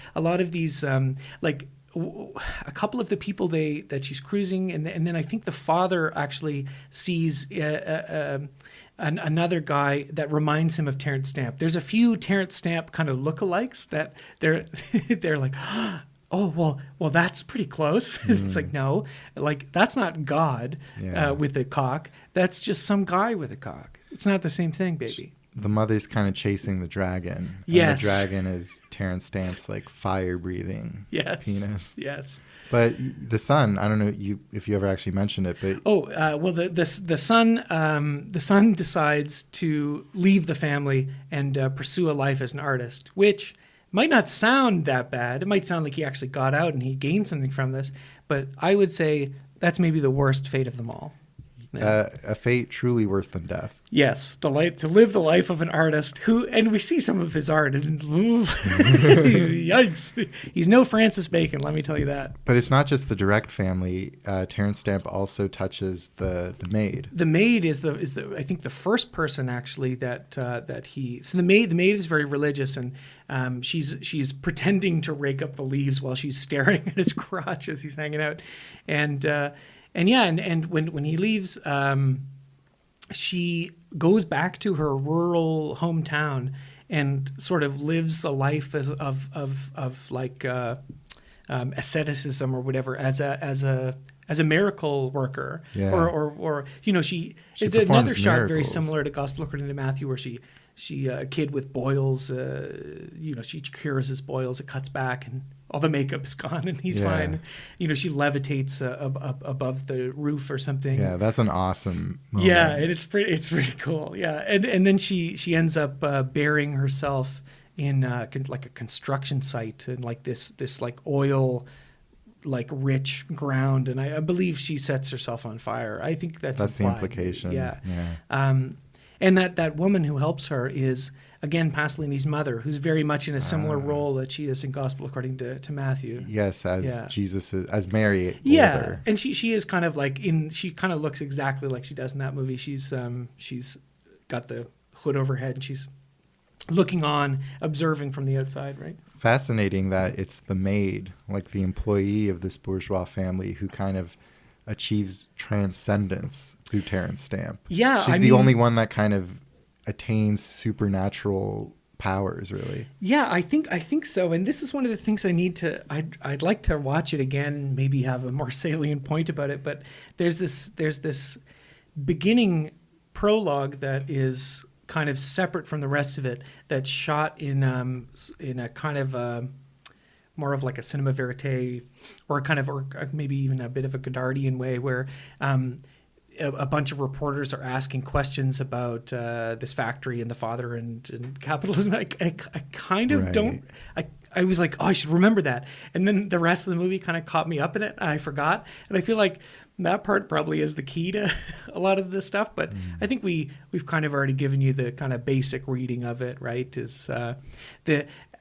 Speaker 6: like a couple of the people that she's cruising, and then I think the father actually sees another guy that reminds him of Terence Stamp. There's a few Terence Stamp kind of lookalikes that they're like, oh well that's pretty close. It's like, no, like that's not God with a cock. That's just some guy with a cock. It's not the same thing, baby.
Speaker 5: The mother's kind of chasing the dragon.
Speaker 6: Yes.
Speaker 5: And the dragon is Terence Stamp's like fire-breathing penis.
Speaker 6: Yes.
Speaker 5: But the son, I don't know if you ever actually mentioned it, but
Speaker 6: well, the son decides to leave the family and pursue a life as an artist, which might not sound that bad. It might sound like he actually got out and he gained something from this, but I would say that's maybe the worst fate of them all.
Speaker 5: a fate truly worse than death.
Speaker 6: Yes, to live the life of an artist who, and we see some of his art, and yikes, he's no Francis Bacon, let me tell you that.
Speaker 5: But it's not just the direct family. Terence Stamp also touches the maid.
Speaker 6: The maid is the I think the first person actually that he. So the maid is very religious, and she's pretending to rake up the leaves while she's staring at his crotch as he's hanging out, and when he leaves, she goes back to her rural hometown and sort of lives a life of asceticism or whatever as a miracle worker, or she it's another shot
Speaker 5: miracles.
Speaker 6: Very similar to Gospel According to Matthew, where she a kid with boils, she cures his boils, it cuts back and all the makeup's gone and he's fine. She levitates above the roof or something.
Speaker 5: Yeah, that's an awesome moment.
Speaker 6: Yeah, and it's pretty cool. Yeah, and then she ends up burying herself in like a construction site and like this like oil like rich ground, and I believe she sets herself on fire. I think that's
Speaker 5: the
Speaker 6: implied.
Speaker 5: implication.
Speaker 6: Yeah. And that woman who helps her is, again, Pasolini's mother, who's very much in a similar role that she is in Gospel According to Matthew.
Speaker 5: Yes, Jesus is, as Mary.
Speaker 6: Yeah,
Speaker 5: older.
Speaker 6: and she is kind of like she kind of looks exactly like she does in that movie. She's got the hood over her head and she's looking on, observing from the outside, right?
Speaker 5: Fascinating that it's the maid, like the employee of this bourgeois family, who kind of achieves transcendence through Terence Stamp.
Speaker 6: Yeah,
Speaker 5: she's the only one that kind of attains supernatural powers, really.
Speaker 6: Yeah, I think so. And this is one of the things I'd like to watch it again, maybe have a more salient point about it. But there's this beginning prologue that is kind of separate from the rest of it, that's shot in a kind of more of like a cinema verite, or maybe even a bit of a Godardian way, where a bunch of reporters are asking questions about this factory and the father and capitalism. I kind of don't. I was like, oh, I should remember that. And then the rest of the movie kind of caught me up in it, and I forgot. And I feel like that part probably is the key to a lot of this stuff. But I think we've kind of already given you the kind of basic reading of it, right? Is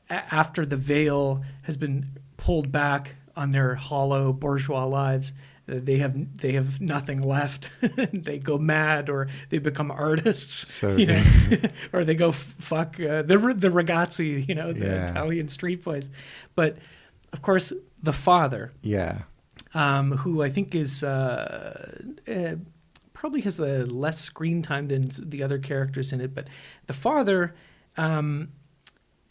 Speaker 6: after the veil has been pulled back on their hollow bourgeois lives, they have nothing left. They go mad, or they become artists, or they go fuck the ragazzi, the Italian street boys. But of course, the father, who I think is probably has less screen time than the other characters in it, but the father.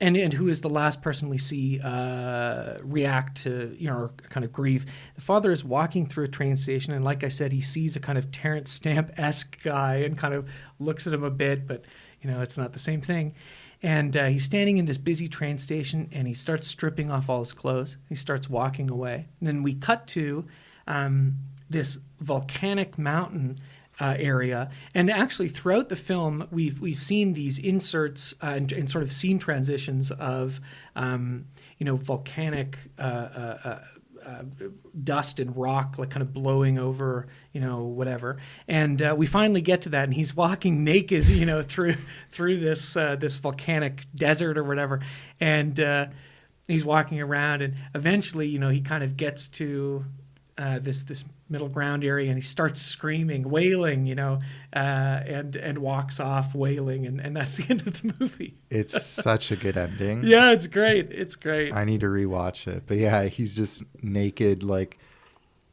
Speaker 6: And who is the last person we see react to, or kind of grieve. The father is walking through a train station, and like I said, he sees a kind of Terence Stamp-esque guy and kind of looks at him a bit, but, it's not the same thing. And he's standing in this busy train station, and he starts stripping off all his clothes. He starts walking away. And then we cut to this volcanic mountain area, and actually throughout the film we've seen these inserts and sort of scene transitions of volcanic dust and rock like kind of blowing over whatever, and we finally get to that, and he's walking naked through this volcanic desert or whatever, and he's walking around, and eventually he kind of gets to this middle ground area, and he starts screaming, wailing, and walks off wailing, and that's the end of the movie.
Speaker 5: It's such a good ending.
Speaker 6: Yeah, it's great. It's great.
Speaker 5: I need to rewatch it. But yeah, he's just naked, like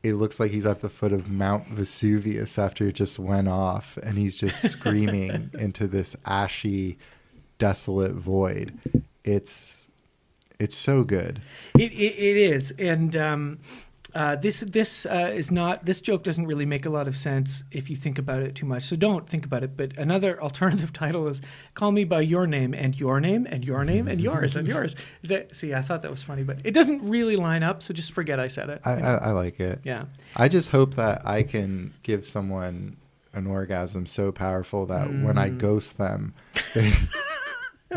Speaker 5: it looks like he's at the foot of Mount Vesuvius after it just went off, and he's just screaming into this ashy, desolate void. It's so good.
Speaker 6: It is, and this is not. This joke doesn't really make a lot of sense if you think about it too much. So don't think about it. But another alternative title is "Call Me by Your Name and Your Name and Your Name and Yours and Yours." See, I thought that was funny, but it doesn't really line up. So just forget I said it.
Speaker 5: I like it.
Speaker 6: Yeah.
Speaker 5: I just hope that I can give someone an orgasm so powerful that when I ghost them,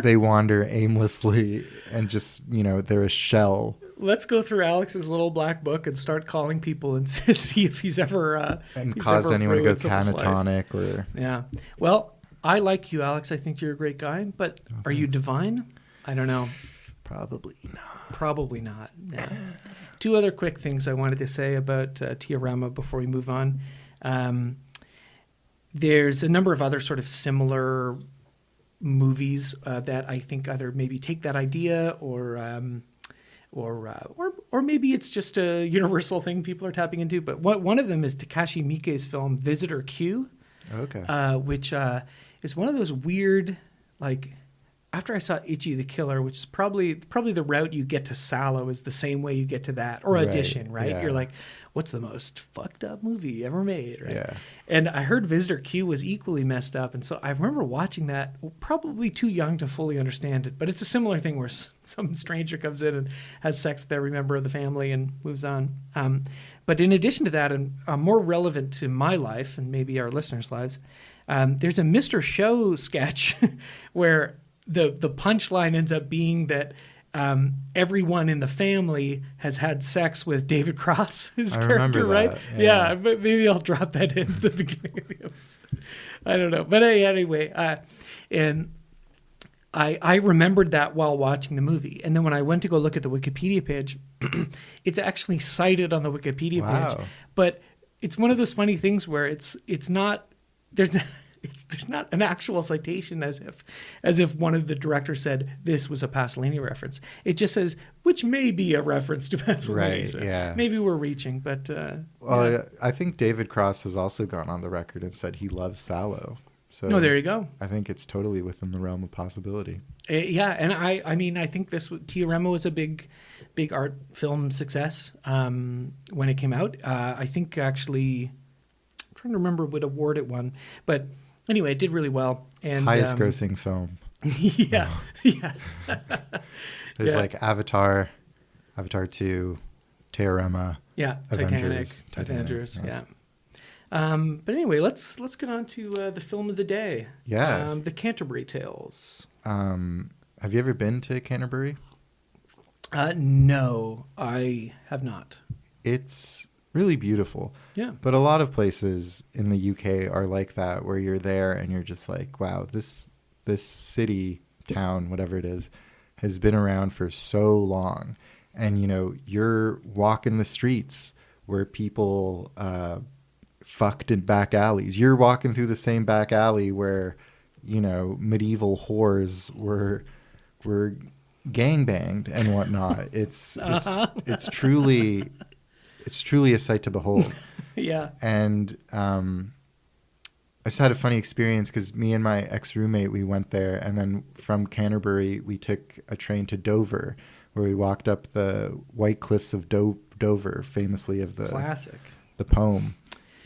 Speaker 5: they wander aimlessly and just, they're a shell.
Speaker 6: Let's go through Alex's little black book and start calling people and see if he's ever
Speaker 5: cause anyone to go catatonic or.
Speaker 6: Yeah. Well, I like you, Alex. I think you're a great guy. But are you divine? I don't know.
Speaker 5: Probably not.
Speaker 6: Probably not. Yeah. Two other quick things I wanted to say about Teorema before we move on. There's a number of other sort of similar movies that I think either maybe take that idea or maybe it's just a universal thing people are tapping into. But one of them is Takashi Miike's film Visitor Q, which is one of those weird, like, after I saw Ichi the Killer, which is probably the route you get to Sallow is the same way you get to that, or Audition, right?
Speaker 5: Yeah.
Speaker 6: You're like, what's the most fucked up movie ever made, right?
Speaker 5: Yeah.
Speaker 6: And I heard Visitor Q was equally messed up, and so I remember watching that, probably too young to fully understand it, but it's a similar thing where some stranger comes in and has sex with every member of the family and moves on. But in addition to that, and more relevant to my life and maybe our listeners' lives, there's a Mr. Show sketch where the punchline ends up being that everyone in the family has had sex with David Cross, his character, right?
Speaker 5: That,
Speaker 6: yeah, but maybe I'll drop that in at the beginning of the episode. I don't know. But anyway, and I remembered that while watching the movie. And then when I went to go look at the Wikipedia page, it's actually cited on the Wikipedia page. But it's one of those funny things where it's not, there's not an actual citation as if one of the directors said this was a Pasolini reference. It just says, which may be a reference to Pasolini.
Speaker 5: Right,
Speaker 6: so
Speaker 5: yeah.
Speaker 6: Maybe we're reaching, but...
Speaker 5: I think David Cross has also gone on the record and said he loves Sallow. So
Speaker 6: no, there you go.
Speaker 5: I think it's totally within the realm of possibility.
Speaker 6: Yeah, and I mean, I think Teorema was a big art film success when it came out. I think actually, I'm trying to remember what award it won, but... Anyway, it did really well. And
Speaker 5: highest grossing film.
Speaker 6: Yeah.
Speaker 5: There's like Avatar 2, Teorema.
Speaker 6: Yeah,
Speaker 5: Avengers,
Speaker 6: Avengers. Yeah. But anyway, let's get on to the film of the day.
Speaker 5: Yeah.
Speaker 6: The Canterbury Tales.
Speaker 5: Have you ever been to Canterbury?
Speaker 6: No, I have not.
Speaker 5: It's really beautiful.
Speaker 6: Yeah.
Speaker 5: But a lot of places in the UK are like that, where you're there and you're just like, wow, this city, town, whatever it is, has been around for so long. And, you're walking the streets where people fucked in back alleys. You're walking through the same back alley where, medieval whores were gangbanged and whatnot. It's truly a sight to behold.
Speaker 6: Yeah.
Speaker 5: And I just had a funny experience because me and my ex-roommate, we went there, and then from Canterbury, we took a train to Dover, where we walked up the White Cliffs of Dover, famously of the
Speaker 6: classic,
Speaker 5: the poem.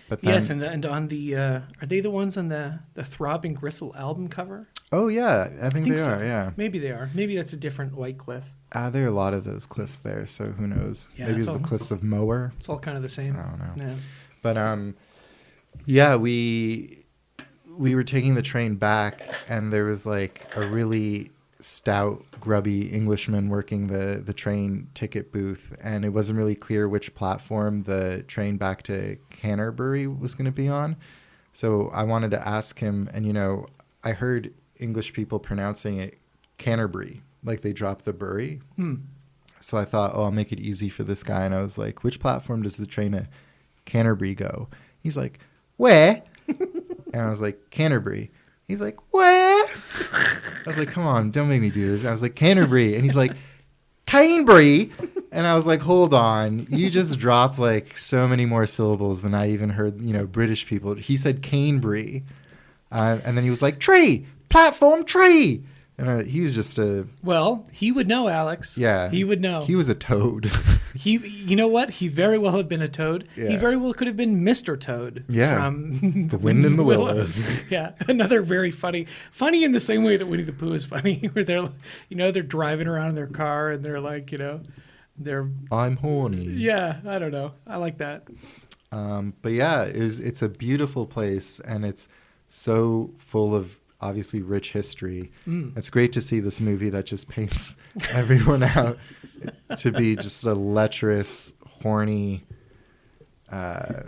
Speaker 5: But then,
Speaker 6: yes, and on the are they the ones on the Throbbing Gristle album cover?
Speaker 5: Oh yeah, I think they
Speaker 6: so.
Speaker 5: are. Yeah,
Speaker 6: maybe they are. Maybe that's a different White Cliff.
Speaker 5: There are a lot of those cliffs there, so who knows?
Speaker 6: Yeah,
Speaker 5: maybe it's the cliffs of Moher.
Speaker 6: It's all kind of the same.
Speaker 5: I don't know.
Speaker 6: Yeah.
Speaker 5: But yeah, we were taking the train back, and there was like a really stout, grubby Englishman working the train ticket booth, and it wasn't really clear which platform the train back to Canterbury was going to be on. So I wanted to ask him, and I heard English people pronouncing it Canterbury, like they dropped the bury. So I thought, I'll make it easy for this guy. And I was like, which platform does the train to Canterbury go? He's like, where? And I was like, Canterbury. He's like, where? I was like, come on, don't make me do this. I was like, Canterbury. And he's like, Canterbury. And I was like, hold on. You just dropped like so many more syllables than I even heard, British people. He said Canterbury. And then he was like, tree, platform, tree. And he was just
Speaker 6: Well, he would know, Alex.
Speaker 5: Yeah.
Speaker 6: He would know.
Speaker 5: He was a toad.
Speaker 6: You know what? He very well had been a toad.
Speaker 5: Yeah.
Speaker 6: He very well could have been Mr. Toad.
Speaker 5: Yeah.
Speaker 6: From
Speaker 5: The Wind in the Willows.
Speaker 6: Yeah. Another very funny in the same way that Winnie the Pooh is funny, where they're driving around in their car and they're like, they're.
Speaker 5: I'm horny.
Speaker 6: Yeah. I don't know. I like that.
Speaker 5: But yeah, it's a beautiful place, and it's so full of obviously rich history. It's great to see this movie that just paints everyone out to be just a lecherous, horny.
Speaker 6: Yeah,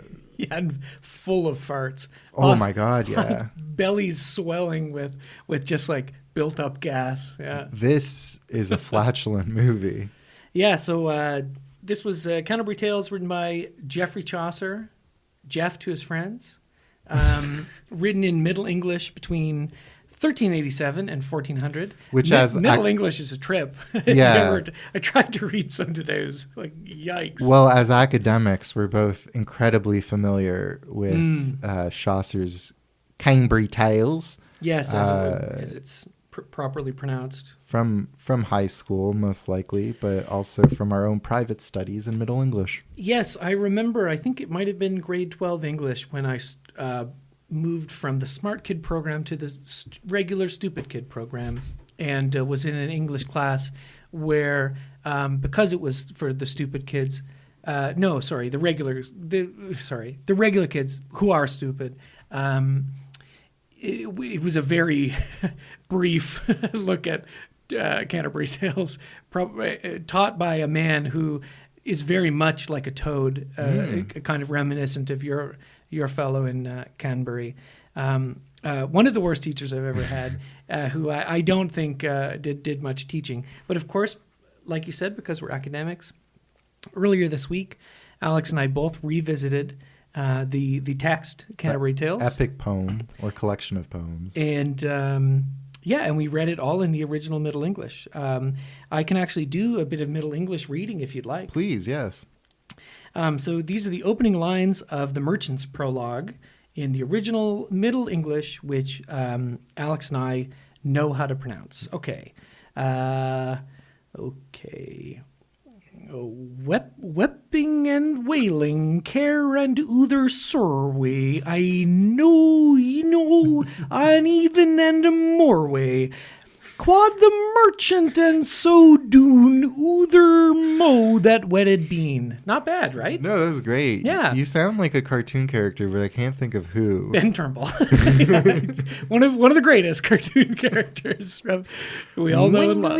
Speaker 6: and full of farts.
Speaker 5: Oh my God, yeah.
Speaker 6: Bellies swelling with just like built up gas. Yeah.
Speaker 5: This is a flatulent movie.
Speaker 6: Yeah. So this was Canterbury Tales, written by Geoffrey Chaucer, Jeff to his friends. Written in Middle English between 1387 and 1400.
Speaker 5: Which
Speaker 6: Middle English is a trip.
Speaker 5: Yeah.
Speaker 6: I tried to read some today. It was like, yikes.
Speaker 5: Well, as academics, we're both incredibly familiar with Chaucer's Canterbury Tales.
Speaker 6: Yes, as it's properly pronounced.
Speaker 5: From high school, most likely, but also from our own private studies in Middle English.
Speaker 6: Yes, I remember. I think it might have been grade 12 English when I moved from the Smart Kid program to the regular Stupid Kid program, and was in an English class where, because it was for the stupid kids, the regular kids who are stupid. It was a very brief look at Canterbury Tales, taught by a man who is very much like a toad, kind of reminiscent of your fellow in Canterbury. One of the worst teachers I've ever had, who I don't think did much teaching. But of course, like you said, because we're academics, earlier this week, Alex and I both revisited the text, Canterbury Tales.
Speaker 5: Epic poem or collection of poems.
Speaker 6: And and we read it all in the original Middle English. I can actually do a bit of Middle English reading if you'd like.
Speaker 5: Please, yes.
Speaker 6: So these are the opening lines of the Merchant's Prologue in the original Middle English, which Alex and I know how to pronounce. Okay. Wepping and wailing, care and other sorrow, I know, uneven and more way. Quod the merchant and so doon other mow that wedded bean. Not bad, right?
Speaker 5: No, that was great.
Speaker 6: Yeah.
Speaker 5: You sound like a cartoon character, but I can't think of who.
Speaker 6: Ben Turnbull. one of the greatest cartoon characters from we all know and love.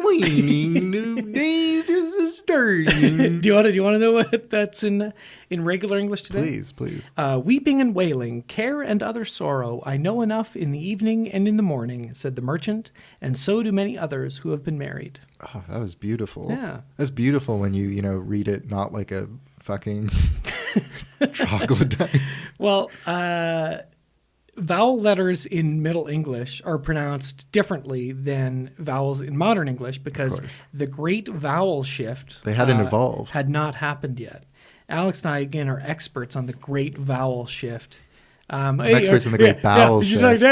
Speaker 5: Waning, new days is starting.
Speaker 6: Do you want to know what that's in regular English today?
Speaker 5: Please.
Speaker 6: Weeping and wailing, care and other sorrow, I know enough in the evening and in the morning, said the merchant, and so do many others who have been married.
Speaker 5: Oh, that was beautiful.
Speaker 6: Yeah.
Speaker 5: That's beautiful when you read it not like a fucking troglodyte.
Speaker 6: Well, vowel letters in Middle English are pronounced differently than vowels in modern English because the great vowel shift
Speaker 5: They hadn't evolved.
Speaker 6: Had not happened yet. Alex and I, again, are experts on the great vowel shift.
Speaker 5: Experts in the great vowel shift.
Speaker 6: Like,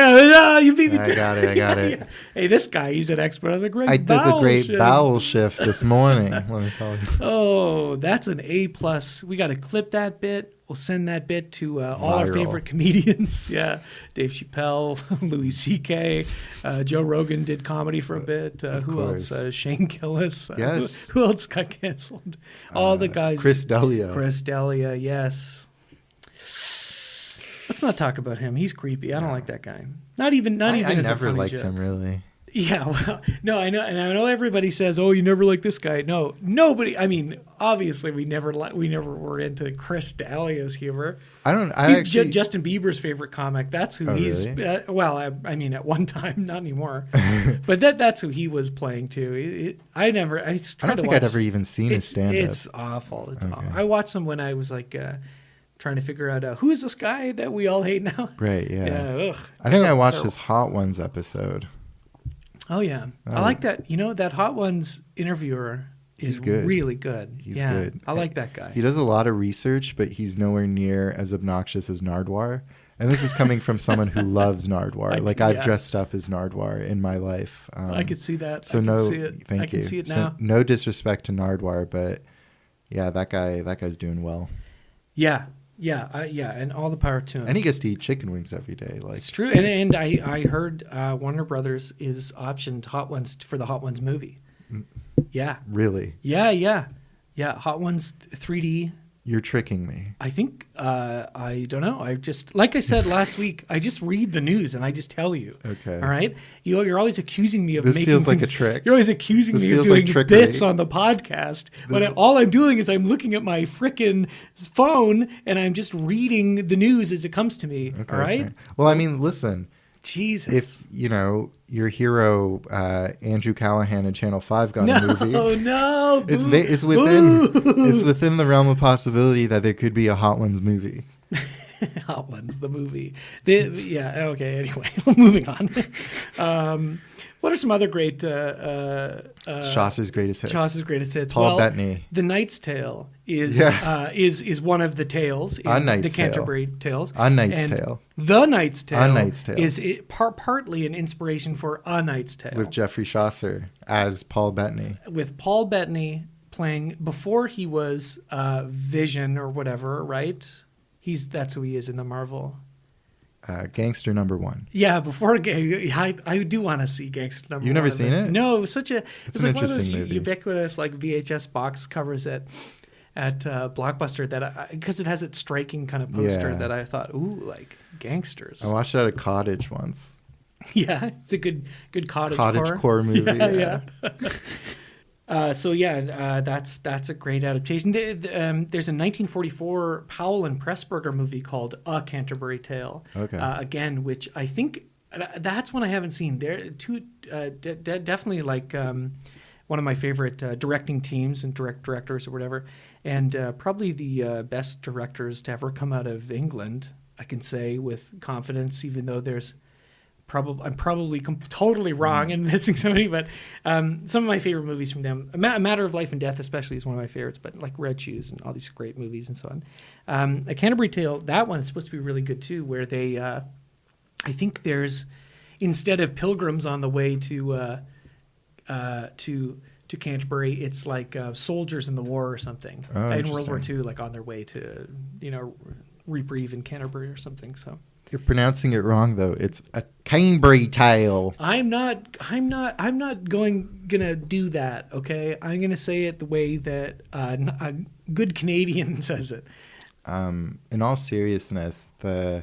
Speaker 6: you beat me.
Speaker 5: I got it.
Speaker 6: Hey, this guy, he's an expert on the great
Speaker 5: I
Speaker 6: vowel
Speaker 5: did the great
Speaker 6: shift.
Speaker 5: vowel shift this morning. Let me tell you.
Speaker 6: Oh, that's an A+. We got to clip that bit. We'll send that bit to all our favorite comedians. Yeah, Dave Chappelle, Louis C.K., Joe Rogan did comedy for a bit. Who else? Shane Gillis.
Speaker 5: Yes.
Speaker 6: Who else got canceled? All the guys.
Speaker 5: Chris D'Elia,
Speaker 6: yes. Let's not talk about him. He's creepy. I don't like that guy. Not even.
Speaker 5: I
Speaker 6: as a
Speaker 5: never
Speaker 6: funny
Speaker 5: liked
Speaker 6: joke.
Speaker 5: him really.
Speaker 6: Yeah, well, no, I know, and I know everybody says, "Oh, you never liked this guy." No, nobody. I mean, obviously, we never were into Chris D'Elia's humor.
Speaker 5: I actually
Speaker 6: Justin Bieber's favorite comic. That's who he's.
Speaker 5: Really?
Speaker 6: I mean, at one time, not anymore. But that's who he was playing to. I don't
Speaker 5: think I'd ever even seen his stand-up.
Speaker 6: It's awful. It's awful. I watched them when I was like trying to figure out who is this guy that we all hate now.
Speaker 5: Right. Yeah.
Speaker 6: Ugh.
Speaker 5: I think I watched his Hot Ones episode.
Speaker 6: Oh yeah, I like that. That Hot Ones interviewer is
Speaker 5: good.
Speaker 6: really good.
Speaker 5: He's good.
Speaker 6: I like that guy.
Speaker 5: He does a lot of research, but he's nowhere near as obnoxious as Nardwuar. And this is coming from someone who loves Nardwuar. I've dressed up as Nardwuar in my life.
Speaker 6: I could see that.
Speaker 5: So
Speaker 6: Thank you. I can see it now.
Speaker 5: So no disrespect to Nardwuar, but yeah, that guy's doing well.
Speaker 6: Yeah, and all the power to him.
Speaker 5: And he gets to eat chicken wings every day.
Speaker 6: It's true. And I heard Warner Brothers is optioned Hot Ones for the Hot Ones movie. Yeah.
Speaker 5: Really?
Speaker 6: Yeah. Hot Ones 3D.
Speaker 5: You're tricking me.
Speaker 6: I think I don't know. I just, like I said last week, I just read the news and I just tell you.
Speaker 5: Okay.
Speaker 6: All right. You're always accusing me of
Speaker 5: this
Speaker 6: making
Speaker 5: feels like
Speaker 6: things,
Speaker 5: a trick.
Speaker 6: You're always accusing me of doing bits on the podcast. But all I'm doing is I'm looking at my frickin' phone and I'm just reading the news as it comes to me.
Speaker 5: Okay,
Speaker 6: all right.
Speaker 5: Fair. Well, I mean, listen.
Speaker 6: Jesus.
Speaker 5: If your hero Andrew Callahan in Channel 5 got a movie.
Speaker 6: No,
Speaker 5: it's within the realm of possibility that there could be a Hot Ones movie.
Speaker 6: Hot Ones, the movie. Okay. Anyway, moving on. What are some other great
Speaker 5: Chaucer's greatest hits?
Speaker 6: Chaucer's greatest hits.
Speaker 5: Paul Bettany.
Speaker 6: The Knight's Tale is one of the tales in the Canterbury Tales.
Speaker 5: A Knight's Tale.
Speaker 6: The Knight's Tale.
Speaker 5: A Knight's Tale
Speaker 6: is partly an inspiration for A Knight's Tale
Speaker 5: with Geoffrey Chaucer as Paul Bettany.
Speaker 6: With Paul Bettany playing before he was Vision or whatever, right? That's who he is in the Marvel.
Speaker 5: Gangster number 1.
Speaker 6: Yeah, before I do want to see Gangster number 1.
Speaker 5: You've never seen it?
Speaker 6: No, it was such a.
Speaker 5: It's an
Speaker 6: like one of those
Speaker 5: interesting movie.
Speaker 6: Ubiquitous like VHS box covers at Blockbuster that because it has its striking kind of poster that I thought, ooh, like gangsters.
Speaker 5: I watched it at a cottage once.
Speaker 6: Yeah, it's a good cottage
Speaker 5: core movie.
Speaker 6: Yeah. That's a great adaptation. There's a 1944 Powell and Pressburger movie called A Canterbury Tale.
Speaker 5: Okay.
Speaker 6: Again, which I think that's one I haven't seen. They're definitely like one of my favorite directing teams and directors or whatever, and probably the best directors to ever come out of England. I can say with confidence, even though I'm probably totally wrong and missing somebody, but some of my favorite movies from them, A Matter of Life and Death especially is one of my favorites, but like Red Shoes and all these great movies and so on. A Canterbury Tale, that one is supposed to be really good too, where they, I think there's, instead of pilgrims on the way to Canterbury, it's like soldiers in the war or something in World War II, like on their way to, reprieve in Canterbury or something, so.
Speaker 5: You're pronouncing it wrong though. It's a Canterbury Tale.
Speaker 6: I'm not gonna do that. Okay, I'm gonna say it the way that a good Canadian says it.
Speaker 5: In all seriousness, I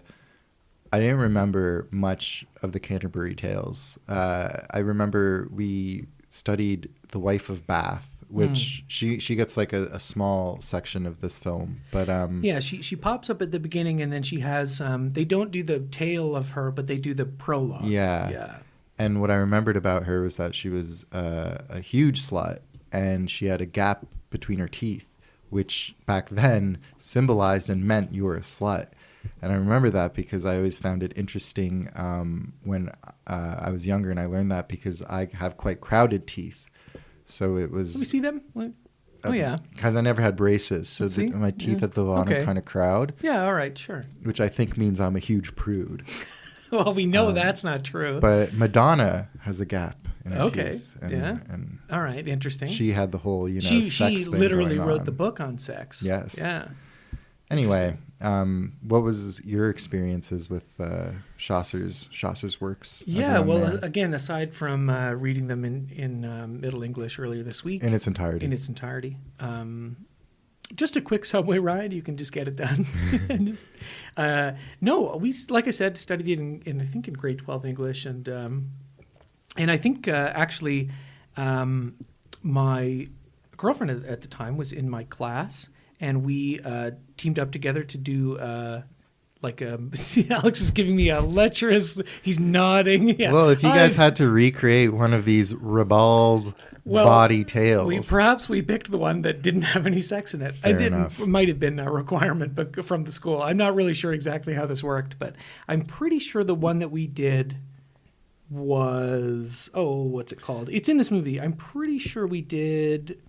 Speaker 5: didn't remember much of the Canterbury Tales. I remember we studied The Wife of Bath, which she gets like a small section of this film, but
Speaker 6: she pops up at the beginning, and then she has they don't do the tale of her, but they do the prologue.
Speaker 5: Yeah. And what I remembered about her was that she was a huge slut, and she had a gap between her teeth, which back then symbolized and meant you were a slut. And I remember that because I always found it interesting when I was younger, and I learned that because I have quite crowded teeth. So it was.
Speaker 6: Let me see them. Oh yeah.
Speaker 5: Because I never had braces, so my teeth at the bottom kind of crowd.
Speaker 6: Yeah. All right. Sure.
Speaker 5: Which I think means I'm a huge prude.
Speaker 6: Well, we know that's not true.
Speaker 5: But Madonna has a gap in her teeth.
Speaker 6: And all right. Interesting.
Speaker 5: She had the whole sex
Speaker 6: she
Speaker 5: thing
Speaker 6: literally
Speaker 5: going
Speaker 6: wrote
Speaker 5: on.
Speaker 6: the book on sex.
Speaker 5: Yes.
Speaker 6: Yeah.
Speaker 5: Anyway, what was your experiences with Chaucer's works?
Speaker 6: Yeah, well, again, aside from reading them in Middle English earlier this week.
Speaker 5: In its entirety.
Speaker 6: Just a quick subway ride, you can just get it done. No, we, like I said, studied it in I think in grade 12 English, and I think actually my girlfriend at the time was in my class. and we teamed up together to do see, Alex is giving me a lecherous. He's nodding. Yeah.
Speaker 5: Well, if you guys had to recreate one of these ribald bawdy tales,
Speaker 6: we picked the one that didn't have any sex in it.
Speaker 5: Enough.
Speaker 6: It might have been a requirement, but from the school, I'm not really sure exactly how this worked, but I'm pretty sure the one that we did was what's it called? It's in this movie. I'm pretty sure we did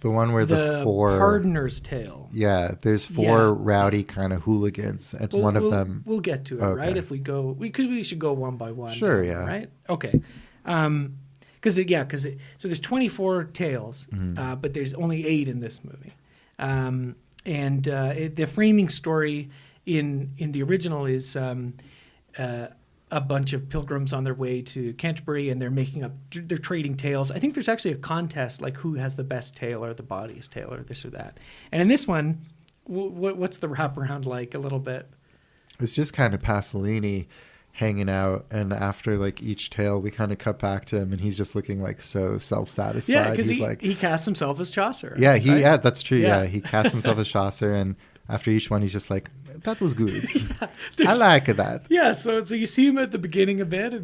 Speaker 5: the one where the four
Speaker 6: Pardoner's Tale.
Speaker 5: Yeah, there's four rowdy kind of hooligans, and one of them.
Speaker 6: We'll get to it, right? If we go, we should go one by one.
Speaker 5: Sure, yeah.
Speaker 6: Right. Okay. So there's 24 tales, but there's only 8 in this movie, the framing story in the original is a bunch of pilgrims on their way to Canterbury, and they're trading tales. I think there's actually a contest, like who has the best tale or the bawdiest tale or this or that. And in this one, what's the wraparound like a little bit?
Speaker 5: It's just kind of Pasolini hanging out, and after like each tale, we kind of cut back to him, and he's just looking like so self-satisfied.
Speaker 6: Yeah, because
Speaker 5: he
Speaker 6: casts himself as Chaucer.
Speaker 5: Yeah,
Speaker 6: right?
Speaker 5: That's true. Yeah, he casts himself as Chaucer, and after each one, he's just like, that was good. I like that.
Speaker 6: Yeah, so you see him at the beginning a bit,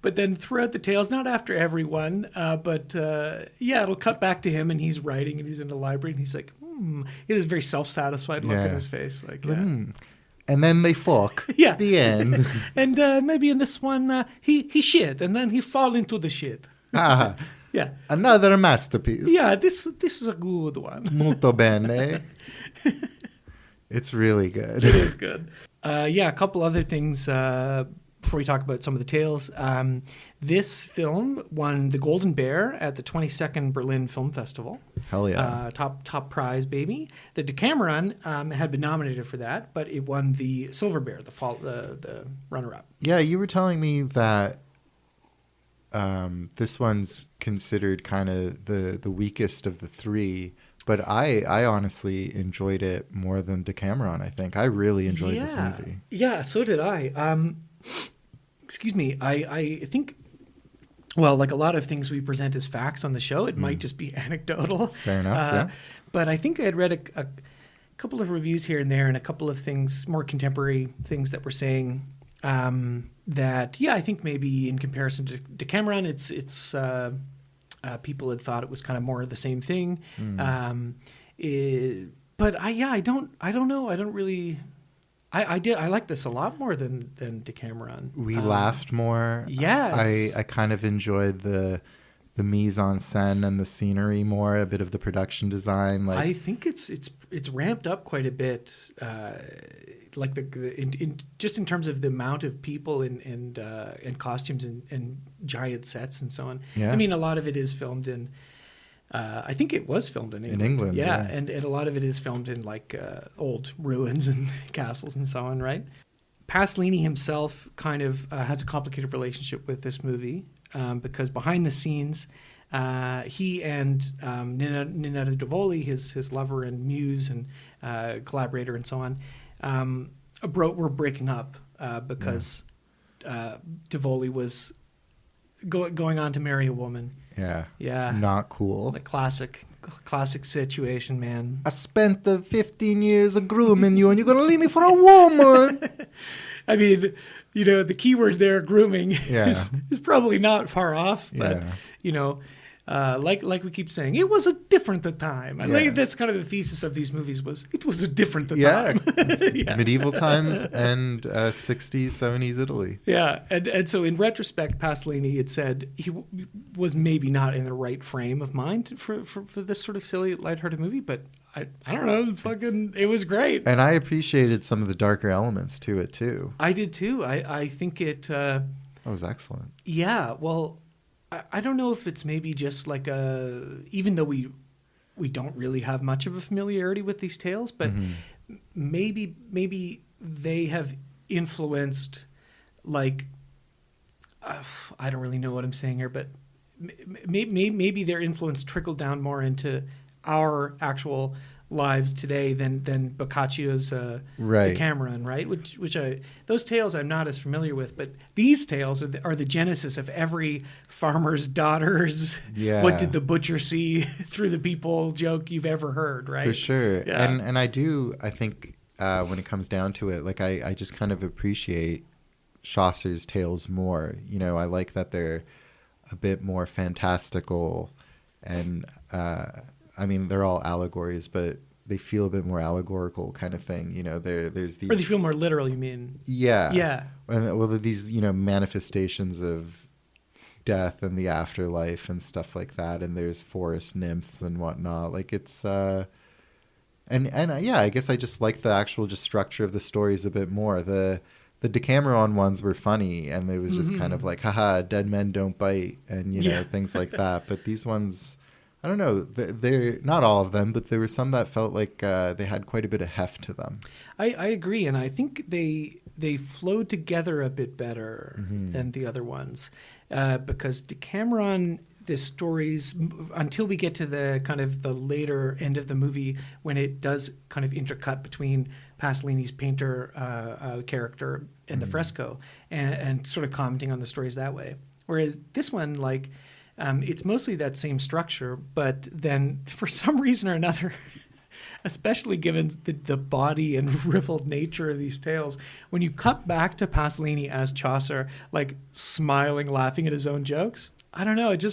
Speaker 6: but then throughout the tales, not after every one, it'll cut back to him, and he's writing, and he's in the library, and he's like, he has a very self-satisfied look on his face, like.
Speaker 5: And then they fuck.
Speaker 6: Yeah.
Speaker 5: The end.
Speaker 6: And maybe in this one, he shit, and then he fall into the shit.
Speaker 5: Ah,
Speaker 6: yeah.
Speaker 5: Another masterpiece.
Speaker 6: Yeah, this is a good one.
Speaker 5: Molto bene. It's really good.
Speaker 6: It is good. A couple other things before we talk about some of the tales. This film won the Golden Bear at the 22nd Berlin Film Festival.
Speaker 5: Hell yeah.
Speaker 6: Top prize, baby. The Decameron had been nominated for that, but it won the Silver Bear, the runner-up.
Speaker 5: Yeah, you were telling me that this one's considered kind of the weakest of the three. But I honestly enjoyed it more than Decameron, I think. I really enjoyed this movie.
Speaker 6: Yeah, so did I. Excuse me. I think, well, like a lot of things we present as facts on the show, it might just be anecdotal.
Speaker 5: Fair enough, yeah.
Speaker 6: But I think I had read a couple of reviews here and there and a couple of things, more contemporary things that were saying that, I think maybe in comparison to Decameron, it's people had thought it was kind of more of the same thing. But I don't know. I don't really. I like this a lot more than Decameron.
Speaker 5: We laughed more.
Speaker 6: Yeah.
Speaker 5: I kind of enjoyed the mise en scène and the scenery more, a bit of the production design. Like,
Speaker 6: I think it's ramped up quite a bit. Like just in terms of the amount of people and costumes and giant sets and so on.
Speaker 5: Yeah.
Speaker 6: I mean, a lot of it is filmed in. I think it was filmed in England.
Speaker 5: In England, yeah.
Speaker 6: And a lot of it is filmed in like old ruins and castles and so on, right? Pasolini himself kind of has a complicated relationship with this movie because behind the scenes, he and Ninetto Davoli, his lover and muse and collaborator and so on, were breaking up because Davoli was going on to marry a woman. Yeah.
Speaker 5: Not cool.
Speaker 6: Like classic situation, man.
Speaker 5: I spent the 15 years of grooming you, and you're going to leave me for a woman.
Speaker 6: I mean, the key word there, grooming,
Speaker 5: Yeah.
Speaker 6: is probably not far off. But, like we keep saying, it was a different time. I think that's kind of the thesis of these movies it was a different time.
Speaker 5: Medieval times and 60s, 70s Italy.
Speaker 6: Yeah, and so in retrospect, Pasolini had said he was maybe not in the right frame of mind for this sort of silly, lighthearted movie, but I don't know, it was great.
Speaker 5: And I appreciated some of the darker elements to it, too.
Speaker 6: I did, too. I think it... that
Speaker 5: was excellent.
Speaker 6: Yeah, well... I don't know if it's maybe just like even though we don't really have much of a familiarity with these tales, but maybe they have influenced, like, I don't really know what I'm saying here, but maybe their influence trickled down more into our actual lives today than Boccaccio's
Speaker 5: Right.
Speaker 6: Decameron, right? Those tales I'm not as familiar with, but these tales are the genesis of every farmer's daughter's
Speaker 5: Yeah.
Speaker 6: what did the butcher see through the peephole joke you've ever heard, right?
Speaker 5: For sure.
Speaker 6: Yeah.
Speaker 5: And I think when it comes down to it, like I just kind of appreciate Chaucer's tales more. You know, I like that they're a bit more fantastical, and I mean, they're all allegories, but they feel a bit more allegorical kind of thing. You know, there's these...
Speaker 6: Or they feel more literal, you mean?
Speaker 5: Yeah.
Speaker 6: Yeah.
Speaker 5: And, well, these, you know, manifestations of death and the afterlife and stuff like that. And there's forest nymphs and whatnot. Like, it's... yeah, I guess I just like the actual just structure of the stories a bit more. The Decameron ones were funny, and it was just kind of like, haha, dead men don't bite, and, you know, things like that. But these ones... I don't know. They're not all of them, but there were some that felt like they had quite a bit of heft to them.
Speaker 6: I agree, and I think they flowed together a bit better than the other ones, because Decameron, the stories, until we get to the kind of the later end of the movie, when it does kind of intercut between Pasolini's painter character and the fresco, and sort of commenting on the stories that way. Whereas this one, like... it's mostly that same structure, but then for some reason or another, especially given the bawdy and ribald nature of these tales, when you cut back to Pasolini as Chaucer, like smiling, laughing at his own jokes, I don't know. It's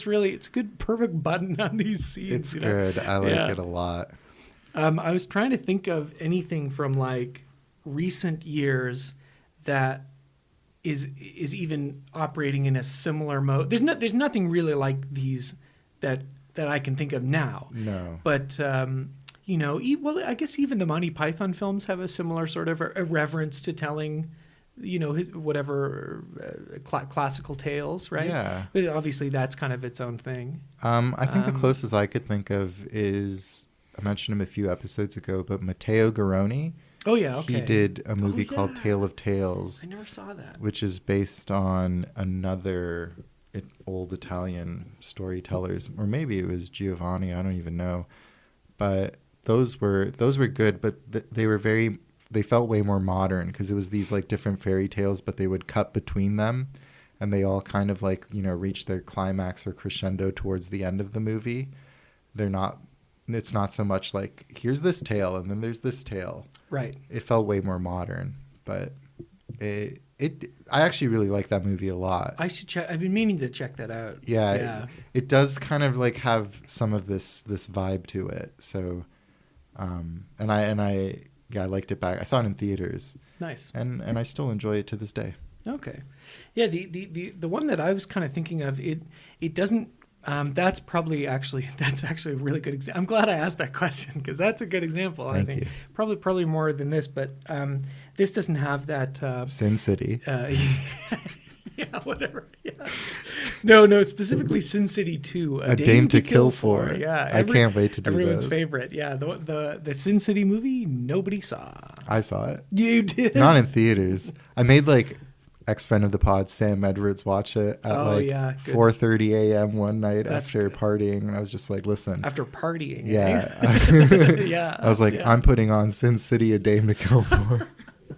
Speaker 6: a good, perfect button on these scenes.
Speaker 5: It's
Speaker 6: you
Speaker 5: good.
Speaker 6: know?
Speaker 5: I like it a lot.
Speaker 6: I was trying to think of anything from like recent years that is even operating in a similar mode. There's nothing really like these that I can think of now.
Speaker 5: No.
Speaker 6: But you know, well, I guess even the Monty Python films have a similar sort of irreverence to telling, you know, whatever classical tales, right?
Speaker 5: Yeah.
Speaker 6: But obviously, that's kind of its own thing.
Speaker 5: I think the closest I could think of is, I mentioned him a few episodes ago, but Matteo Garrone.
Speaker 6: Oh yeah, okay.
Speaker 5: He did a movie called Tale of Tales.
Speaker 6: I never saw that.
Speaker 5: Which is based on another old Italian storytellers, or maybe it was Giovanni. I don't even know. But those were good, but they felt way more modern, because it was these like different fairy tales, but they would cut between them, and they all kind of like, you know, reach their climax or crescendo towards the end of the movie. It's not so much like, here's this tale and then there's this tale.
Speaker 6: Right.
Speaker 5: It felt way more modern, but I actually really like that movie a lot.
Speaker 6: I should check. I've been meaning to check that out.
Speaker 5: Yeah. It does kind of like have some of this vibe to it. So, and I liked it back. I saw it in theaters.
Speaker 6: Nice.
Speaker 5: And I still enjoy it to this day.
Speaker 6: Okay. Yeah. The one that I was kind of thinking of, it doesn't. That's actually a really good example. I'm glad I asked that question, because that's a good example.
Speaker 5: Thank
Speaker 6: I think
Speaker 5: you.
Speaker 6: Probably more than this, but this doesn't have that.
Speaker 5: Sin City.
Speaker 6: Yeah, whatever. Yeah. No, specifically Sin City 2.
Speaker 5: A Dame to Kill For.
Speaker 6: Yeah.
Speaker 5: I can't wait to do
Speaker 6: everyone's
Speaker 5: those.
Speaker 6: favorite. Yeah, the Sin City movie nobody saw.
Speaker 5: I saw it.
Speaker 6: You did?
Speaker 5: Not in theaters. I made like ex-friend of the pod, Sam Edwards, watch it at 4:30 a.m. one night after partying, and I was just like, listen.
Speaker 6: After partying.
Speaker 5: Yeah.
Speaker 6: Yeah.
Speaker 5: I was like, I'm putting on Sin City, A Dame to Kill For.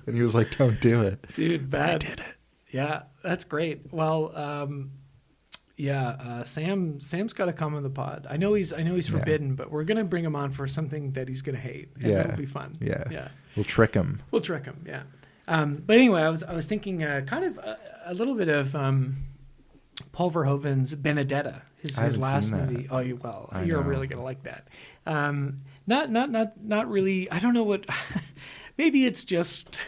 Speaker 5: And he was like, don't do it.
Speaker 6: Dude, bad.
Speaker 5: I did it.
Speaker 6: Yeah, that's great. Well, Sam's got to come on the pod. I know he's forbidden, but we're gonna bring him on for something that he's gonna hate, and it'll be fun.
Speaker 5: Yeah. We'll trick him.
Speaker 6: Yeah. But anyway, I was thinking kind of a little bit of Paul Verhoeven's Benedetta, his last movie. Oh, you're really gonna like that. Not really. I don't know what. Maybe it's just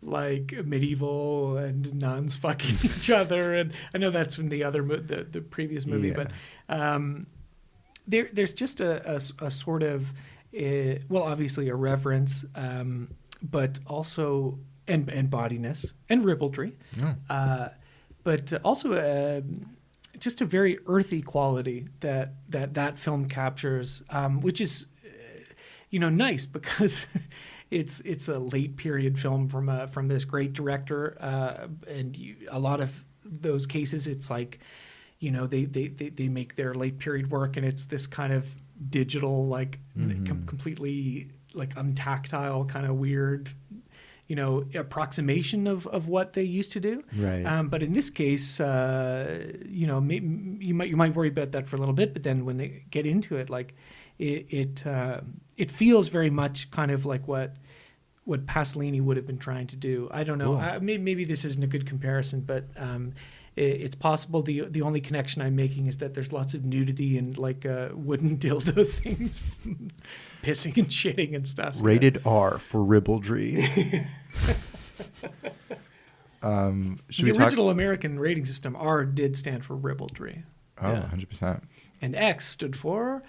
Speaker 6: like medieval and nuns fucking each other, and I know that's from the previous movie, but there's just a sort of obviously a reverence. But also and bawdiness and ribaldry, but also just a very earthy quality that film captures, which is nice, because it's a late period film from this great director, and a lot of those cases it's like they make their late period work, and it's this kind of digital, like completely like untactile, kind of weird, approximation of what they used to do.
Speaker 5: Right.
Speaker 6: But in this case, you might worry about that for a little bit, but then when they get into it, like it feels very much kind of like what Pasolini would have been trying to do. I don't know.
Speaker 5: Cool.
Speaker 6: Maybe this isn't a good comparison, but it's possible. The only connection I'm making is that there's lots of nudity and like wooden dildo things, pissing and shitting and stuff.
Speaker 5: Rated R for ribaldry. Should
Speaker 6: The
Speaker 5: we talk?
Speaker 6: original American rating system, R did stand for ribaldry.
Speaker 5: Oh,
Speaker 6: Yeah.
Speaker 5: 100%.
Speaker 6: And X stood for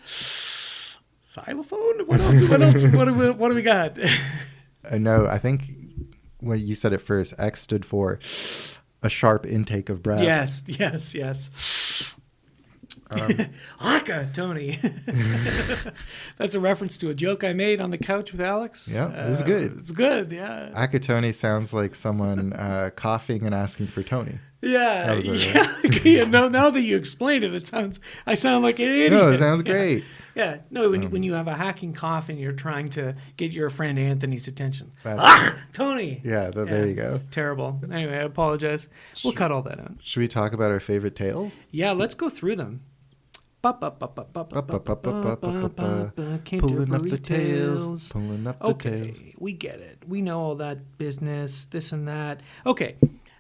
Speaker 6: xylophone. What else? What do we got?
Speaker 5: No, I think when you said it first, X stood for a sharp intake of breath.
Speaker 6: Yes. Haka, Tony. That's a reference to a joke I made on the couch with Alex.
Speaker 5: Yeah, it was good.
Speaker 6: It's good, yeah.
Speaker 5: Akatoni sounds like someone coughing and asking for Tony.
Speaker 6: Yeah,
Speaker 5: That was
Speaker 6: yeah. Now that you explained it, I sound like an idiot.
Speaker 5: No, it sounds great.
Speaker 6: Yeah, no, when you have a hacking cough and you're trying to get your friend Anthony's attention. Tony.
Speaker 5: Yeah, there you go.
Speaker 6: Terrible. Anyway, I apologize. We'll cut all that out.
Speaker 5: Should we talk about our favorite tales?
Speaker 6: Yeah, let's go through them.
Speaker 5: Pulling up the tales. Pulling up the tales.
Speaker 6: Okay, we get it. We know all that business, this and that. Okay,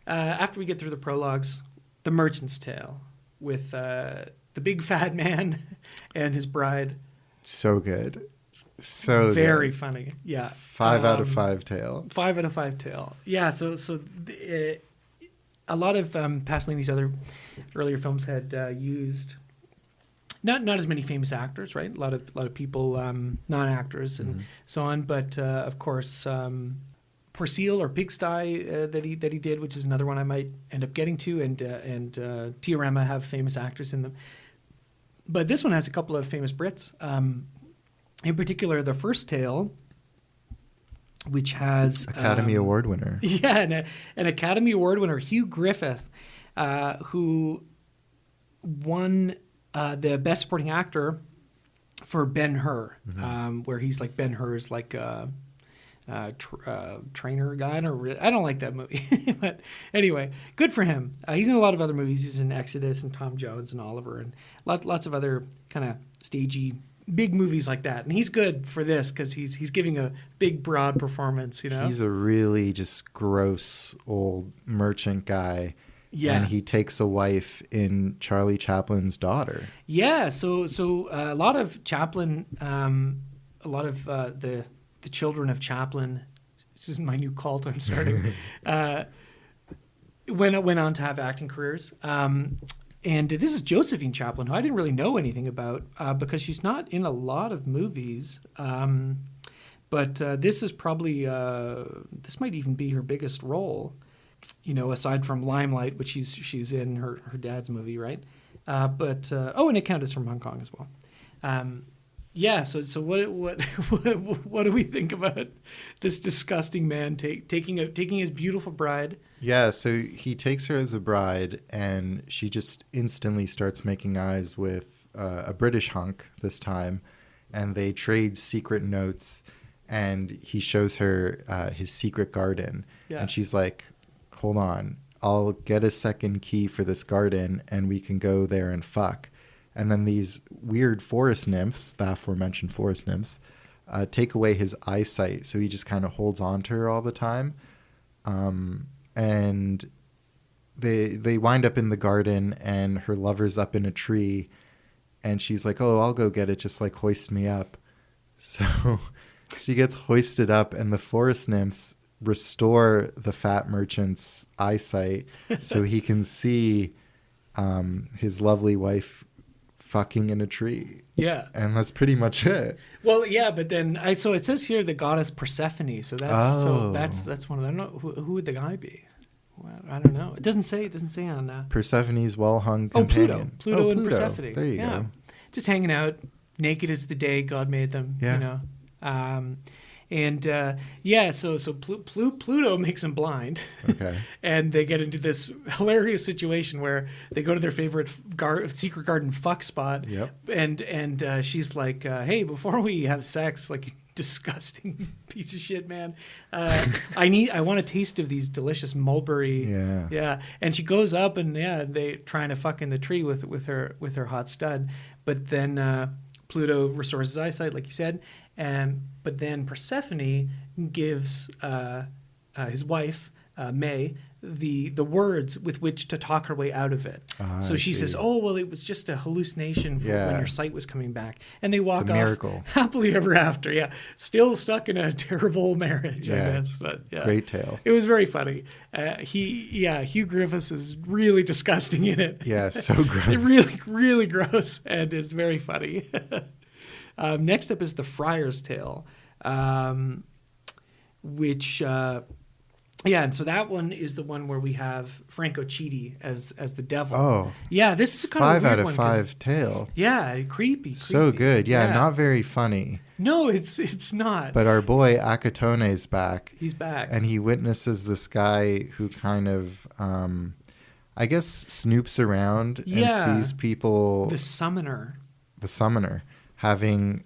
Speaker 6: after we get through the prologues, the Merchant's Tale with the big fat man and his bride.
Speaker 5: So good. So
Speaker 6: Very
Speaker 5: good.
Speaker 6: funny. Yeah.
Speaker 5: 5 out of 5 tale.
Speaker 6: 5 out of 5 tale. Yeah, so a lot of Pasolini's other earlier films had used not as many famous actors, right? A lot of people, non-actors and so on. But of course, Porcile or Pigsty that he did, which is another one I might end up getting to, and Teorema have famous actors in them. But this one has a couple of famous Brits. In particular, the first tale, which has
Speaker 5: Academy Award winner.
Speaker 6: Yeah, and an Academy Award winner, Hugh Griffith, who won the Best Supporting Actor for Ben-Hur, where he's like Ben-Hur's like trainer guy. I don't like that movie, but anyway, good for him. He's in a lot of other movies. He's in Exodus and Tom Jones and Oliver and lots of other kind of stagey big movies like that. And he's good for this because he's giving a big broad performance.
Speaker 5: He's a really just gross old merchant guy.
Speaker 6: Yeah.
Speaker 5: And he takes a wife in Charlie Chaplin's Daughter.
Speaker 6: Yeah. So a lot of Chaplin, a lot of the children of Chaplin, this is my new cult I'm starting, went on to have acting careers. And this is Josephine Chaplin, who I didn't really know anything about because she's not in a lot of movies. But this is probably, this might even be her biggest role, aside from Limelight, which she's in her dad's movie, right? And it counts from Hong Kong as well. Yeah, so what do we think about this disgusting man taking his beautiful bride?
Speaker 5: Yeah, so he takes her as a bride, and she just instantly starts making eyes with a British hunk this time, and they trade secret notes, and he shows her his secret garden, and she's like, hold on, I'll get a second key for this garden, and we can go there and fuck. And then these weird forest nymphs, the aforementioned forest nymphs, take away his eyesight. So he just kind of holds on to her all the time. And they wind up in the garden, and her lover's up in a tree. And she's like, oh, I'll go get it. Just like hoist me up. So she gets hoisted up, and the forest nymphs restore the fat merchant's eyesight so he can see his lovely wife fucking in a tree.
Speaker 6: Yeah.
Speaker 5: And that's pretty much it.
Speaker 6: Well, yeah, but then so it says here the goddess Persephone. So that's one of them. Who would the guy be? Well, I don't know. It doesn't say on
Speaker 5: Persepone's well-hung companion.
Speaker 6: Pluto and Persephone.
Speaker 5: There you go.
Speaker 6: Just hanging out, naked as the day God made them.
Speaker 5: Yeah.
Speaker 6: And so Pluto makes him blind.
Speaker 5: Okay.
Speaker 6: And they get into this hilarious situation where they go to their favorite secret garden fuck spot.
Speaker 5: Yep.
Speaker 6: And she's like, hey, before we have sex, like, disgusting piece of shit, man. I want a taste of these delicious mulberry.
Speaker 5: Yeah.
Speaker 6: Yeah. And she goes up and they trying to fuck in the tree with her hot stud. But then Pluto restores his eyesight, like you said. But then Persephone gives his wife, May, the words with which to talk her way out of it. So she says, "Oh, well, it was just a hallucination for when your sight was coming back." And they walk
Speaker 5: It's a
Speaker 6: off
Speaker 5: miracle.
Speaker 6: happily ever after. Yeah, still stuck in a terrible marriage, I guess. But yeah,
Speaker 5: Great tale.
Speaker 6: it was very funny. Hugh Griffiths is really disgusting in it.
Speaker 5: Yeah, so gross.
Speaker 6: Really, really gross, and it's very funny. Next up is the Friar's Tale, which. And so that one is the one where we have Franco Chidi as the devil.
Speaker 5: Oh.
Speaker 6: Yeah, this is a kind of
Speaker 5: 5
Speaker 6: weird
Speaker 5: out of
Speaker 6: one 'cause-
Speaker 5: 5 tale.
Speaker 6: Yeah, creepy.
Speaker 5: So good. Yeah, not very funny.
Speaker 6: No, it's not.
Speaker 5: But our boy Akatone's back.
Speaker 6: He's back.
Speaker 5: And he witnesses this guy who kind of, I guess, snoops around and sees people,
Speaker 6: the summoner,
Speaker 5: having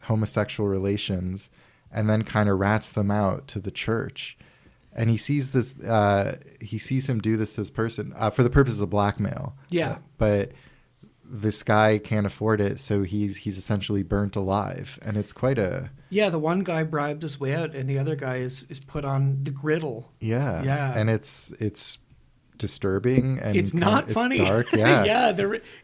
Speaker 5: homosexual relations, and then kind of rats them out to the church. And he sees this. He sees him do this to this person for the purpose of blackmail.
Speaker 6: Yeah.
Speaker 5: But this guy can't afford it, so he's essentially burnt alive, and it's quite a.
Speaker 6: Yeah, the one guy bribed his way out, and the other guy is put on the griddle.
Speaker 5: Yeah.
Speaker 6: Yeah.
Speaker 5: And it's disturbing and
Speaker 6: it's not funny.
Speaker 5: It's dark. Yeah.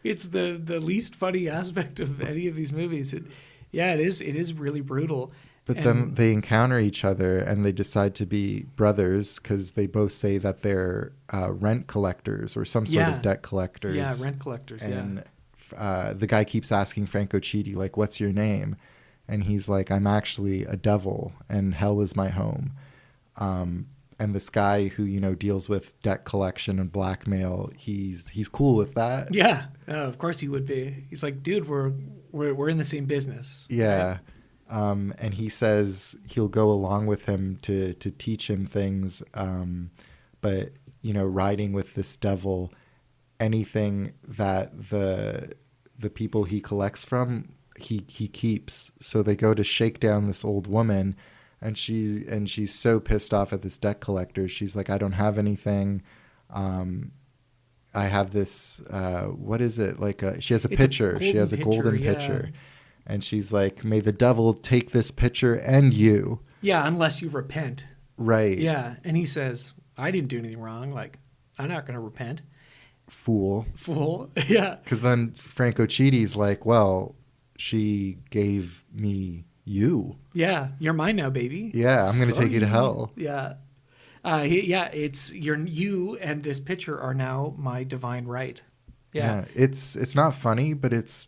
Speaker 6: It's the least funny aspect of any of these movies. It is really brutal.
Speaker 5: But then they encounter each other and they decide to be brothers because they both say that they're rent collectors or some sort of debt collectors.
Speaker 6: Yeah, rent collectors,
Speaker 5: and the guy keeps asking Franco Chidi, like, what's your name? And he's like, I'm actually a devil and hell is my home. And this guy who, deals with debt collection and blackmail, he's cool with that.
Speaker 6: Yeah, of course he would be. He's like, dude, we're in the same business.
Speaker 5: Yeah.
Speaker 6: Right?
Speaker 5: And he says he'll go along with him to teach him things. But, riding with this devil, anything that the people he collects from, he keeps. So they go to shake down this old woman, and she's so pissed off at this debt collector. She's like, I don't have anything. I have this, what is it? She has a pitcher. She has a golden pitcher. And she's like, may the devil take this pitcher and you.
Speaker 6: Yeah, unless you repent.
Speaker 5: Right.
Speaker 6: Yeah. And he says, I didn't do anything wrong. Like, I'm not going to repent.
Speaker 5: Fool.
Speaker 6: Yeah.
Speaker 5: Because then Franco Chidi's like, well, she gave me you.
Speaker 6: Yeah. You're mine now, baby.
Speaker 5: Yeah, I'm going to take you to hell.
Speaker 6: Yeah. It's you and this pitcher are now my divine right. Yeah.
Speaker 5: It's not funny, but it's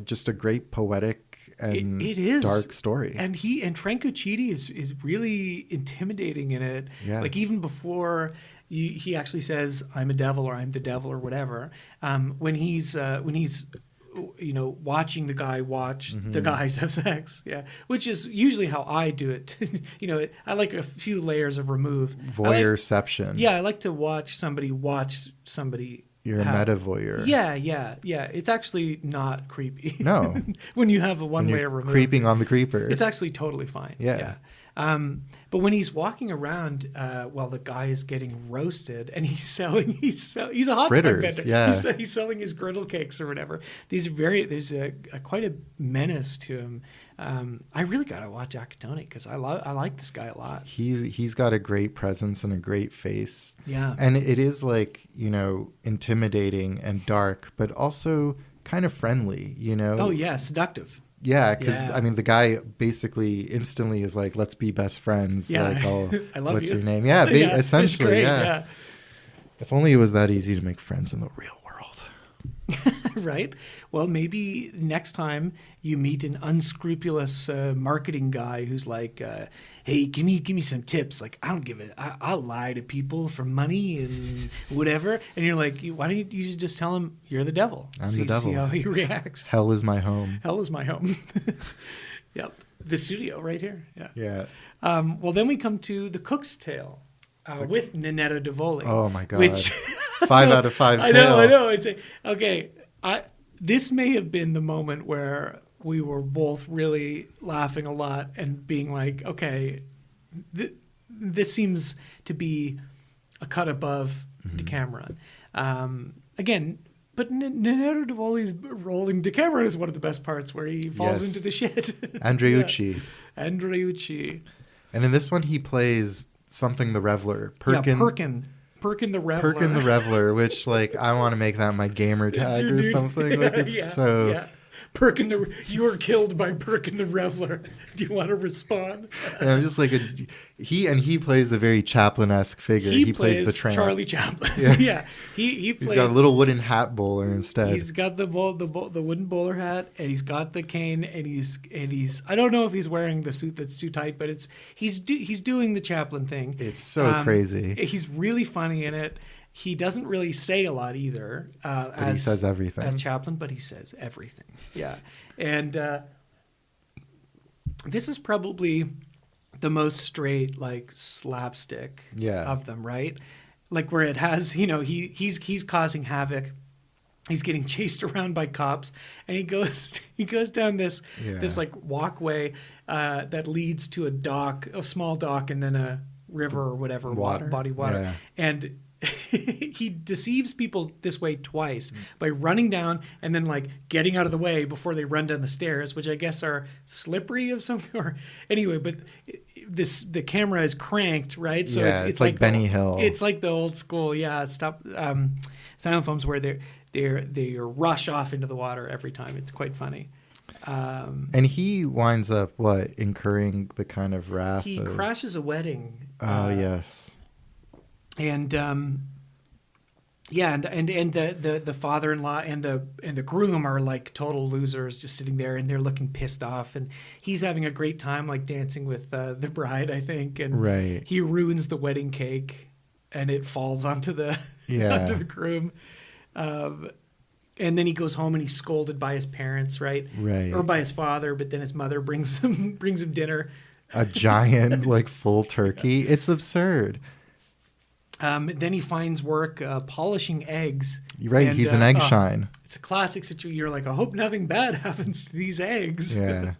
Speaker 5: just a great poetic and
Speaker 6: it is
Speaker 5: dark story.
Speaker 6: And Franco Chidi is really intimidating in it.
Speaker 5: Yeah.
Speaker 6: Like even before he actually says, I'm a devil or I'm the devil or whatever. When he's watching the guy watch the guys have sex. Yeah. Which is usually how I do it. I like a few layers of remove.
Speaker 5: Voyeurception.
Speaker 6: I like to watch somebody.
Speaker 5: You're a meta voyeur.
Speaker 6: Yeah. It's actually not creepy.
Speaker 5: No.
Speaker 6: When you have a one-layer remove.
Speaker 5: Creeping on the creeper.
Speaker 6: It's actually totally fine.
Speaker 5: Yeah.
Speaker 6: But when he's walking around while the guy is getting roasted and he's a hot dog vendor.
Speaker 5: Yeah.
Speaker 6: He's selling his griddle cakes or whatever. There's quite a menace to him. I really got to watch Akatone because I like this guy a lot.
Speaker 5: He's got a great presence and a great face.
Speaker 6: Yeah.
Speaker 5: And it is intimidating and dark, but also kind of friendly,
Speaker 6: Oh yeah, seductive.
Speaker 5: Yeah, because the guy basically instantly is like, "Let's be best friends."
Speaker 6: Yeah,
Speaker 5: like, "Oh,
Speaker 6: I love
Speaker 5: what's
Speaker 6: you."
Speaker 5: your name? Yeah, essentially,
Speaker 6: it's great,
Speaker 5: yeah. If only it was that easy to make friends in the real world.
Speaker 6: Right? Well, maybe next time you meet an unscrupulous marketing guy who's like, "Hey, give me some tips." Like, I don't give it. I'll lie to people for money and whatever. And you're like, why don't you just tell him you're the devil?
Speaker 5: I'm the devil.
Speaker 6: See how he reacts.
Speaker 5: Hell is my home.
Speaker 6: Hell is my home. Yep. The studio right here. Yeah.
Speaker 5: Yeah.
Speaker 6: Well, then we come to The Cook's Tale with Ninetto Davoli.
Speaker 5: Oh my God.
Speaker 6: Which
Speaker 5: 5 out of 5
Speaker 6: I
Speaker 5: tale.
Speaker 6: know. This may have been the moment where we were both really laughing a lot and being like, okay, this seems to be a cut above Decameron. Again, but Ninetto Davoli's rolling Decameron is one of the best parts where he falls
Speaker 5: Yes.
Speaker 6: into the shit.
Speaker 5: Andreucci.
Speaker 6: Andreucci.
Speaker 5: And in this one, he plays something the Reveler.
Speaker 6: Perkin the Reveler.
Speaker 5: Perkin the Reveler, which, like, I want to make that my gamer tag or something. Like, it's so...
Speaker 6: Yeah. Perkin you were killed by Perkin the Reveler. Do you want to respond?
Speaker 5: And I'm just like, he plays a very Chaplin-esque figure. He plays the tramp.
Speaker 6: Charlie Chaplin.
Speaker 5: Yeah.
Speaker 6: He plays...
Speaker 5: He's got a little wooden hat bowler instead.
Speaker 6: He's got the wooden bowler hat, and he's got the cane, and he's I don't know if he's wearing the suit that's too tight, but he's doing the Chaplin thing.
Speaker 5: It's so crazy.
Speaker 6: He's really funny in it. He doesn't really say a lot either.
Speaker 5: He says everything.
Speaker 6: As Chaplin, but he says everything. Yeah. And this is probably the most straight, like, slapstick of them, right? Like, where it has, he's causing havoc. He's getting chased around by cops, and he goes down this like walkway that leads to a small dock, and then a river or whatever, body water.
Speaker 5: Yeah.
Speaker 6: And he deceives people this way twice by running down and then, like, getting out of the way before they run down the stairs, which I guess are slippery of some or anyway. But the camera is cranked, right? So it's
Speaker 5: like Benny Hill.
Speaker 6: It's like the old school, silent films where they rush off into the water every time. It's quite funny.
Speaker 5: And he winds up incurring the kind of wrath.
Speaker 6: He crashes a wedding.
Speaker 5: Oh yes.
Speaker 6: And the father-in-law and the groom are like total losers, just sitting there, and they're looking pissed off, and he's having a great time, like, dancing with the bride, I think, and he ruins the wedding cake, and it falls onto the onto the groom, and then he goes home and he's scolded by his parents, right, or by his father, but then his mother brings him dinner,
Speaker 5: a giant like full turkey. It's absurd.
Speaker 6: Then he finds work polishing eggs.
Speaker 5: Right, and, he's an egg shine.
Speaker 6: It's a classic situation. You're like, I hope nothing bad happens to these eggs.
Speaker 5: Yeah.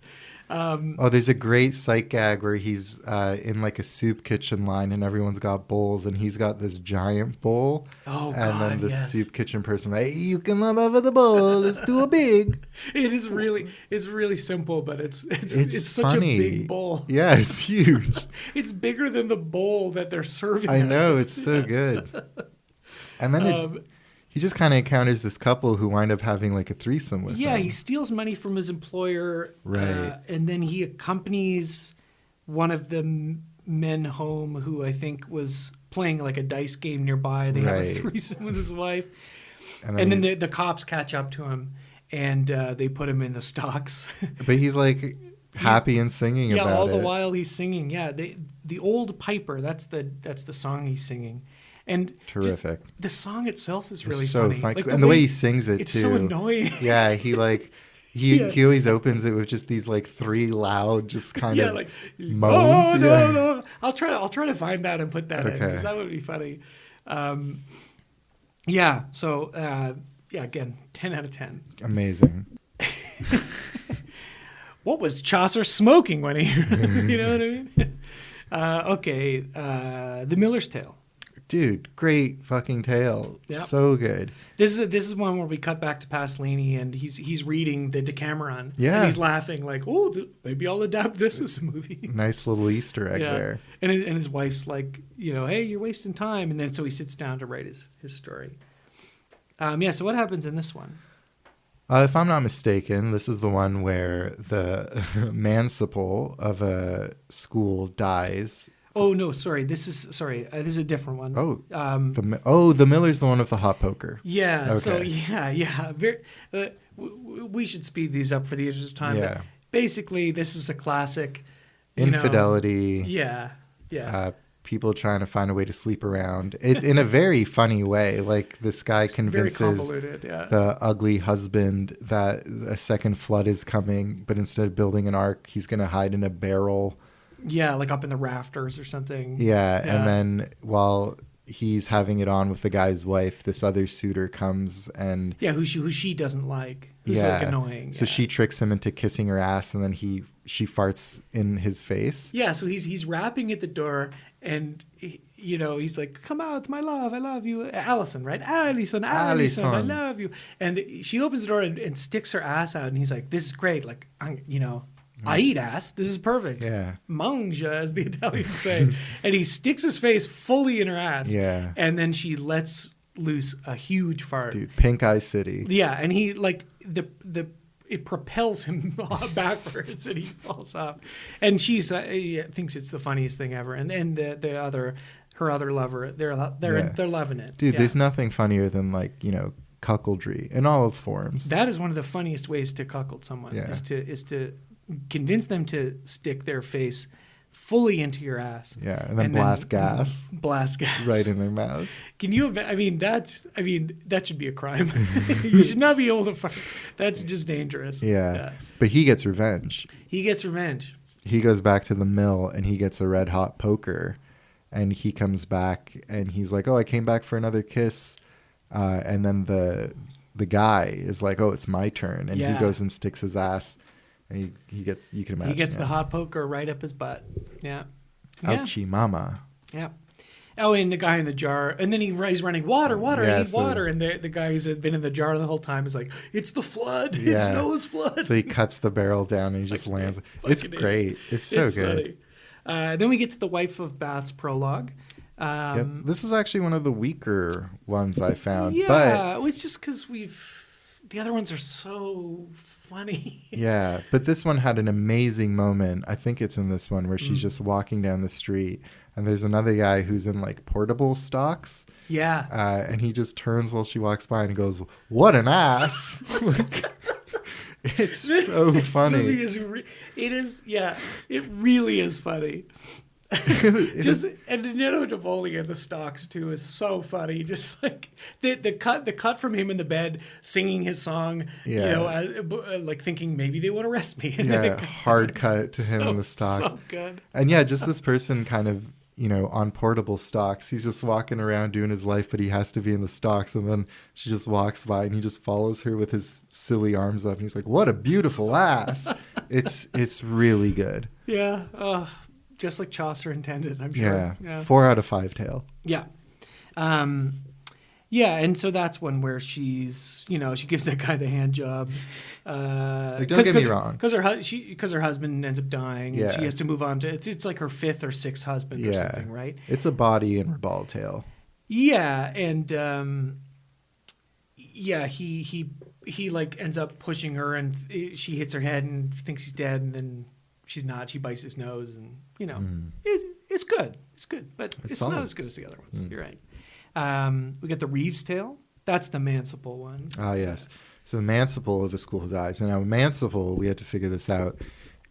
Speaker 5: There's a great sight gag where he's in like a soup kitchen line, and everyone's got bowls, and he's got this giant bowl. And then the soup kitchen person, like, you cannot have the bowl; it's too big.
Speaker 6: It's really simple, but it's such
Speaker 5: funny.
Speaker 6: A big bowl.
Speaker 5: Yeah, it's huge.
Speaker 6: It's bigger than the bowl that they're serving.
Speaker 5: I know, it's so good. And then he just kind of encounters this couple who wind up having like a threesome with him.
Speaker 6: Yeah, he steals money from his employer.
Speaker 5: Right.
Speaker 6: And then he accompanies one of the men home who I think was playing like a dice game nearby. They have a threesome with his wife. And then the cops catch up to him, and they put him in the stocks.
Speaker 5: But he's like happy and singing about it.
Speaker 6: Yeah, all the while he's singing. Yeah, the old piper, that's the song he's singing. And
Speaker 5: terrific.
Speaker 6: The song itself is really
Speaker 5: so
Speaker 6: funny.
Speaker 5: Like, and the way he sings it
Speaker 6: it's
Speaker 5: too.
Speaker 6: It's so annoying.
Speaker 5: Yeah, he always opens it with just these like 3 loud, just kind of
Speaker 6: like
Speaker 5: moans.
Speaker 6: No. I'll try to find that and put that in, because that would be funny. So again, 10 out of 10.
Speaker 5: Amazing.
Speaker 6: What was Chaucer smoking when he? You know what I mean? The Miller's Tale.
Speaker 5: Dude, great fucking tale. Yep. So good.
Speaker 6: This is one where we cut back to Pasolini, and he's reading the Decameron.
Speaker 5: Yeah.
Speaker 6: And he's laughing like, maybe I'll adapt this as a movie.
Speaker 5: Nice little Easter egg there.
Speaker 6: And his wife's like, hey, you're wasting time. And then so he sits down to write his story. So what happens in this one?
Speaker 5: If I'm not mistaken, this is the one where the manciple of a school dies.
Speaker 6: Oh no! Sorry, this is a different one.
Speaker 5: The Miller's the one with the hot poker.
Speaker 6: Yeah. Okay. So yeah. We should speed these up for the interest of time.
Speaker 5: Yeah.
Speaker 6: But basically, this is a classic.
Speaker 5: Infidelity.
Speaker 6: Yeah.
Speaker 5: people trying to find a way to sleep around it in a very funny way. Like this guy
Speaker 6: Very
Speaker 5: convinces
Speaker 6: convoluted, yeah.
Speaker 5: the ugly husband that a second flood is coming, but instead of building an ark, he's going to hide in a barrel.
Speaker 6: Yeah, like up in the rafters or something.
Speaker 5: Yeah, and then while he's having it on with the guy's wife, this other suitor comes and
Speaker 6: who she doesn't like, who's like annoying.
Speaker 5: So she tricks him into kissing her ass, and then she farts in his face.
Speaker 6: Yeah, so he's rapping at the door, and he's like, "Come out, my love, I love you, Allison, right? Allison, I love you." And she opens the door and sticks her ass out, and he's like, "This is great, like I eat ass. This is perfect.
Speaker 5: Yeah.
Speaker 6: Mange, as the Italians say." And he sticks his face fully in her ass.
Speaker 5: Yeah.
Speaker 6: And then she lets loose a huge fart.
Speaker 5: Dude, Pink Eye City.
Speaker 6: Yeah, and he like it propels him backwards, and he falls off. And she's thinks it's the funniest thing ever. And her other lover, they're loving it.
Speaker 5: Dude,
Speaker 6: yeah.
Speaker 5: there's nothing funnier than cuckoldry in all its forms.
Speaker 6: That is one of the funniest ways to cuckold someone.
Speaker 5: Yeah.
Speaker 6: Is to convince them to stick their face fully into your ass.
Speaker 5: Yeah, and then blast gas.
Speaker 6: Blast gas.
Speaker 5: Right in their mouth.
Speaker 6: Can you that should be a crime. You should not be able to fight. That's just dangerous.
Speaker 5: Yeah. But he gets revenge.
Speaker 6: He gets revenge.
Speaker 5: He goes back to the mill and he gets a red hot poker, and he comes back and he's like, "Oh, I came back for another kiss." And then the guy is like, "Oh, it's my turn." And he goes and sticks his ass. And he gets, you can imagine.
Speaker 6: He gets the hot poker right up his butt. Yeah.
Speaker 5: Ouchie mama.
Speaker 6: Yeah. Oh, and the guy in the jar. And then he's running, water, I need water. And the guy who's been in the jar the whole time is like, "It's the flood.
Speaker 5: Yeah.
Speaker 6: It's Noah's flood."
Speaker 5: So he cuts the barrel down and he just lands. It's great. It's so good.
Speaker 6: Then we get to the Wife of Bath's prologue.
Speaker 5: Yep. This is actually one of the weaker ones I found.
Speaker 6: Yeah,
Speaker 5: but
Speaker 6: it's just because the other ones are so funny.
Speaker 5: Yeah, but this one had an amazing moment. I think it's in this one where she's just walking down the street and there's another guy who's in portable stocks.
Speaker 6: Yeah.
Speaker 5: And he just turns while she walks by and goes, "What an ass." It's so funny.
Speaker 6: It really is funny. And Ninetto Davoli in the stocks too is so funny. Just like the cut from him in the bed singing his song, thinking maybe they would arrest me. And then
Speaker 5: hard cut to him in the stocks.
Speaker 6: So good.
Speaker 5: And just this person kind of on portable stocks. He's just walking around doing his life, but he has to be in the stocks. And then she just walks by and he just follows her with his silly arms up. And he's like, "What a beautiful ass." It's really good.
Speaker 6: Yeah. Just like Chaucer intended, I'm sure.
Speaker 5: Yeah. 4 out of 5 tail.
Speaker 6: Yeah. And so that's one where she's, she gives that guy the hand job.
Speaker 5: Don't get me wrong.
Speaker 6: Because her husband ends up dying, and she has to move on to, it's like her 5th or 6th husband or something, right?
Speaker 5: It's a bawdy and ribald tale.
Speaker 6: Yeah, and he ends up pushing her, and she hits her head and thinks he's dead, and then she's not. She bites his nose, and it's good. It's good, but it's not as good as the other ones. You're right. We get the Reeves tale. That's the Manciple one.
Speaker 5: Ah, yes. So the Manciple of the School Dies. And now Manciple, we had to figure this out,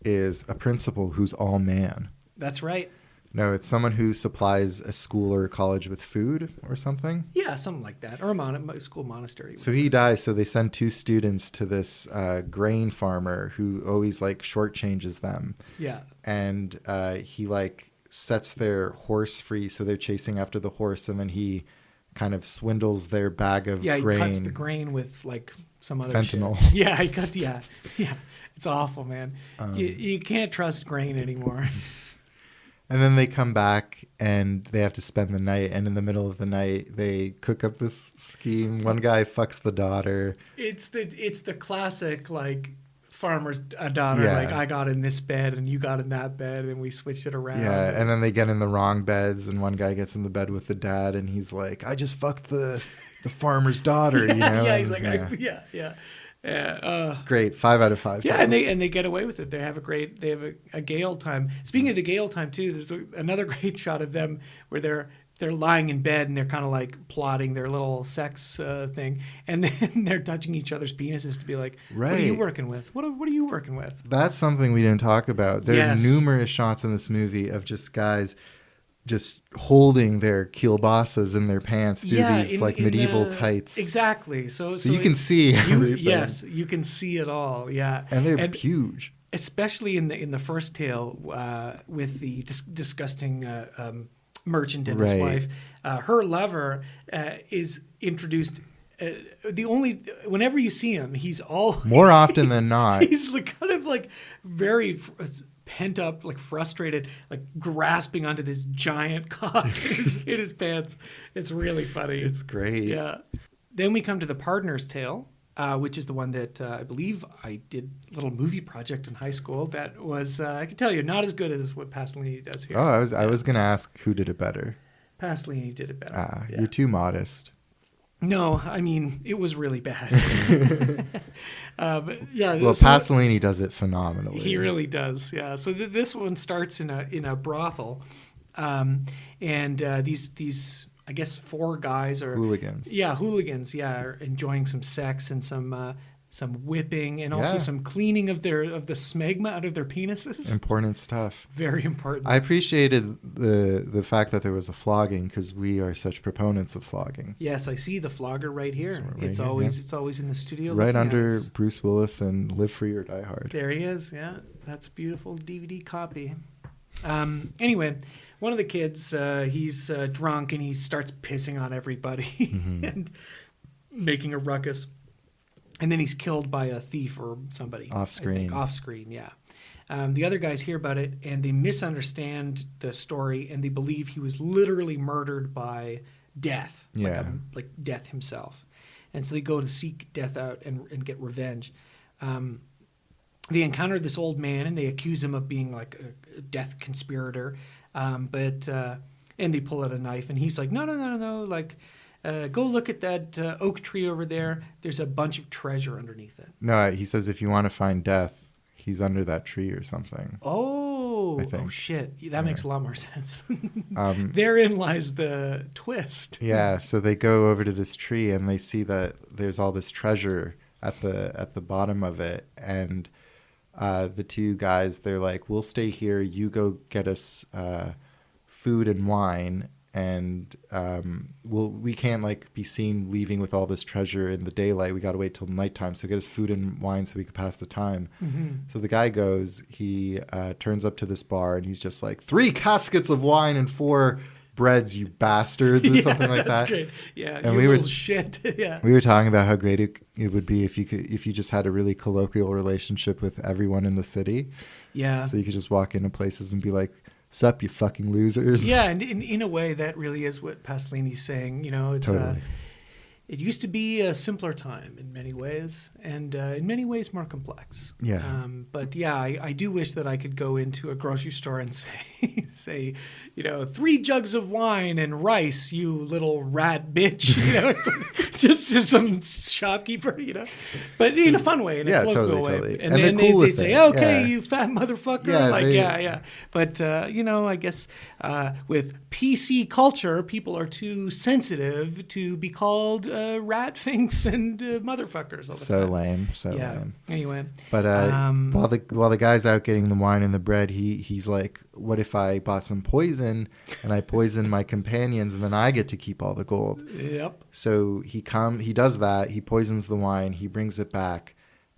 Speaker 5: is a principal who's all man.
Speaker 6: That's right.
Speaker 5: No, it's someone who supplies a school or a college with food or something.
Speaker 6: Yeah, something like that. Or a school monastery.
Speaker 5: So he dies, so they send 2 students to this grain farmer who always shortchanges them.
Speaker 6: Yeah.
Speaker 5: And he sets their horse free, so they're chasing after the horse, and then he kind of swindles their bag of grain.
Speaker 6: Yeah, he cuts the grain with some other
Speaker 5: fentanyl.
Speaker 6: Shit. Yeah, he cuts. Yeah. It's awful, man. You can't trust grain anymore.
Speaker 5: And then they come back and they have to spend the night. And in the middle of the night, they cook up this scheme. One guy fucks the daughter.
Speaker 6: It's the classic farmer's daughter.
Speaker 5: Yeah.
Speaker 6: I got in this bed and you got in that bed and we switched it around.
Speaker 5: Yeah, and then they get in the wrong beds. And one guy gets in the bed with the dad, and he's like, "I just fucked the farmer's daughter."
Speaker 6: Yeah, he's like,
Speaker 5: yeah. Great, 5 out of 5.
Speaker 6: Yeah, and they get away with it. They have a gay old time. Speaking of the gay old time too, there's another great shot of them where they're lying in bed and they're kind of plotting their little sex thing, and then they're touching each other's penises to be like,
Speaker 5: right.
Speaker 6: "What are you working with? What are you working with?"
Speaker 5: That's something we didn't talk about. There are numerous shots in this movie of just guys just holding their kielbasa's in their pants through these like medieval tights.
Speaker 6: Exactly. So
Speaker 5: you can see everything.
Speaker 6: Yes, you can see it all. Yeah,
Speaker 5: and they're huge.
Speaker 6: Especially in the first tale with the disgusting merchant and his wife. Her lover is introduced. Whenever you see him, he's all
Speaker 5: more often than not.
Speaker 6: He's kind of like very pent up, like frustrated, like grasping onto this giant cock in his pants. It's really funny.
Speaker 5: It's great.
Speaker 6: Yeah. Then we come to the Pardoner's Tale, which is the one that I believe I did a little movie project in high school. That was, I can tell you, not as good as what Pasolini does here.
Speaker 5: Oh, I was going to ask who did it better.
Speaker 6: Pasolini did it better.
Speaker 5: You're too modest.
Speaker 6: No, I mean, it was really bad. But yeah.
Speaker 5: Well, Pasolini does it phenomenally.
Speaker 6: He really does, yeah. So this one starts in a brothel, and these I guess 4 guys are
Speaker 5: hooligans.
Speaker 6: Yeah, hooligans. Yeah, are enjoying some sex and some whipping and also some cleaning of the smegma out of their penises.
Speaker 5: Important stuff.
Speaker 6: Very important.
Speaker 5: I appreciated the fact that there was a flogging because we are such proponents of flogging.
Speaker 6: Yes, I see the flogger right here. It's always in the studio.
Speaker 5: Right under Bruce Willis and Live Free or Die Hard.
Speaker 6: There he is. Yeah, that's a beautiful DVD copy. Anyway, one of the kids, he's drunk and he starts pissing on everybody and making a ruckus. And then he's killed by a thief or somebody.
Speaker 5: Off screen.
Speaker 6: Off screen, yeah. The other guys hear about it and they misunderstand the story and they believe he was literally murdered by death.
Speaker 5: Yeah.
Speaker 6: Like death himself. And so they go to seek death out and get revenge. They encounter this old man and they accuse him of being like a death conspirator. And they pull out a knife and he's like, no. Like, go look at that oak tree over there. There's a bunch of treasure underneath it.
Speaker 5: No, he says if you want to find death, he's under that tree or something.
Speaker 6: Oh shit. That makes a lot more sense. Therein lies the twist.
Speaker 5: Yeah, so they go over to this tree and they see that there's all this treasure at the bottom of it. And the 2 guys, they're like, we'll stay here. You go get us food and wine. And we can't like be seen leaving with all this treasure in the daylight. We got to wait till nighttime. So get us food and wine so we could pass the time. Mm-hmm. So the guy goes. He turns up to this bar and he's just like 3 caskets of wine and 4 breads, you bastards, or something like that.
Speaker 6: Great. Yeah,
Speaker 5: and
Speaker 6: we were shit. Yeah.
Speaker 5: We were talking about how great it would be if you just had a really colloquial relationship with everyone in the city.
Speaker 6: Yeah.
Speaker 5: So you could just walk into places and be like, "Sup, you fucking losers."
Speaker 6: Yeah, and in a way, that really is what Pasolini's saying.
Speaker 5: Totally.
Speaker 6: It used to be a simpler time in many ways, and in many ways more complex.
Speaker 5: Yeah.
Speaker 6: But yeah, I do wish that I could go into a grocery store and say, 3 jugs of wine and rice, you little rat bitch. Just to some shopkeeper, but in a fun way, in a colloquial way.
Speaker 5: Totally.
Speaker 6: And then
Speaker 5: cool
Speaker 6: they'd say, "Okay,
Speaker 5: yeah.
Speaker 6: you fat motherfucker."
Speaker 5: Yeah,
Speaker 6: But I guess with PC culture, people are too sensitive to be called rat finks and motherfuckers all the time.
Speaker 5: So lame.
Speaker 6: Anyway,
Speaker 5: but while the guy's out getting the wine and the bread, he's like, "What if I bought some poison and I poison my companions and then I get to keep all the gold?"
Speaker 6: Yep.
Speaker 5: So he does that. He poisons the wine. He brings it back,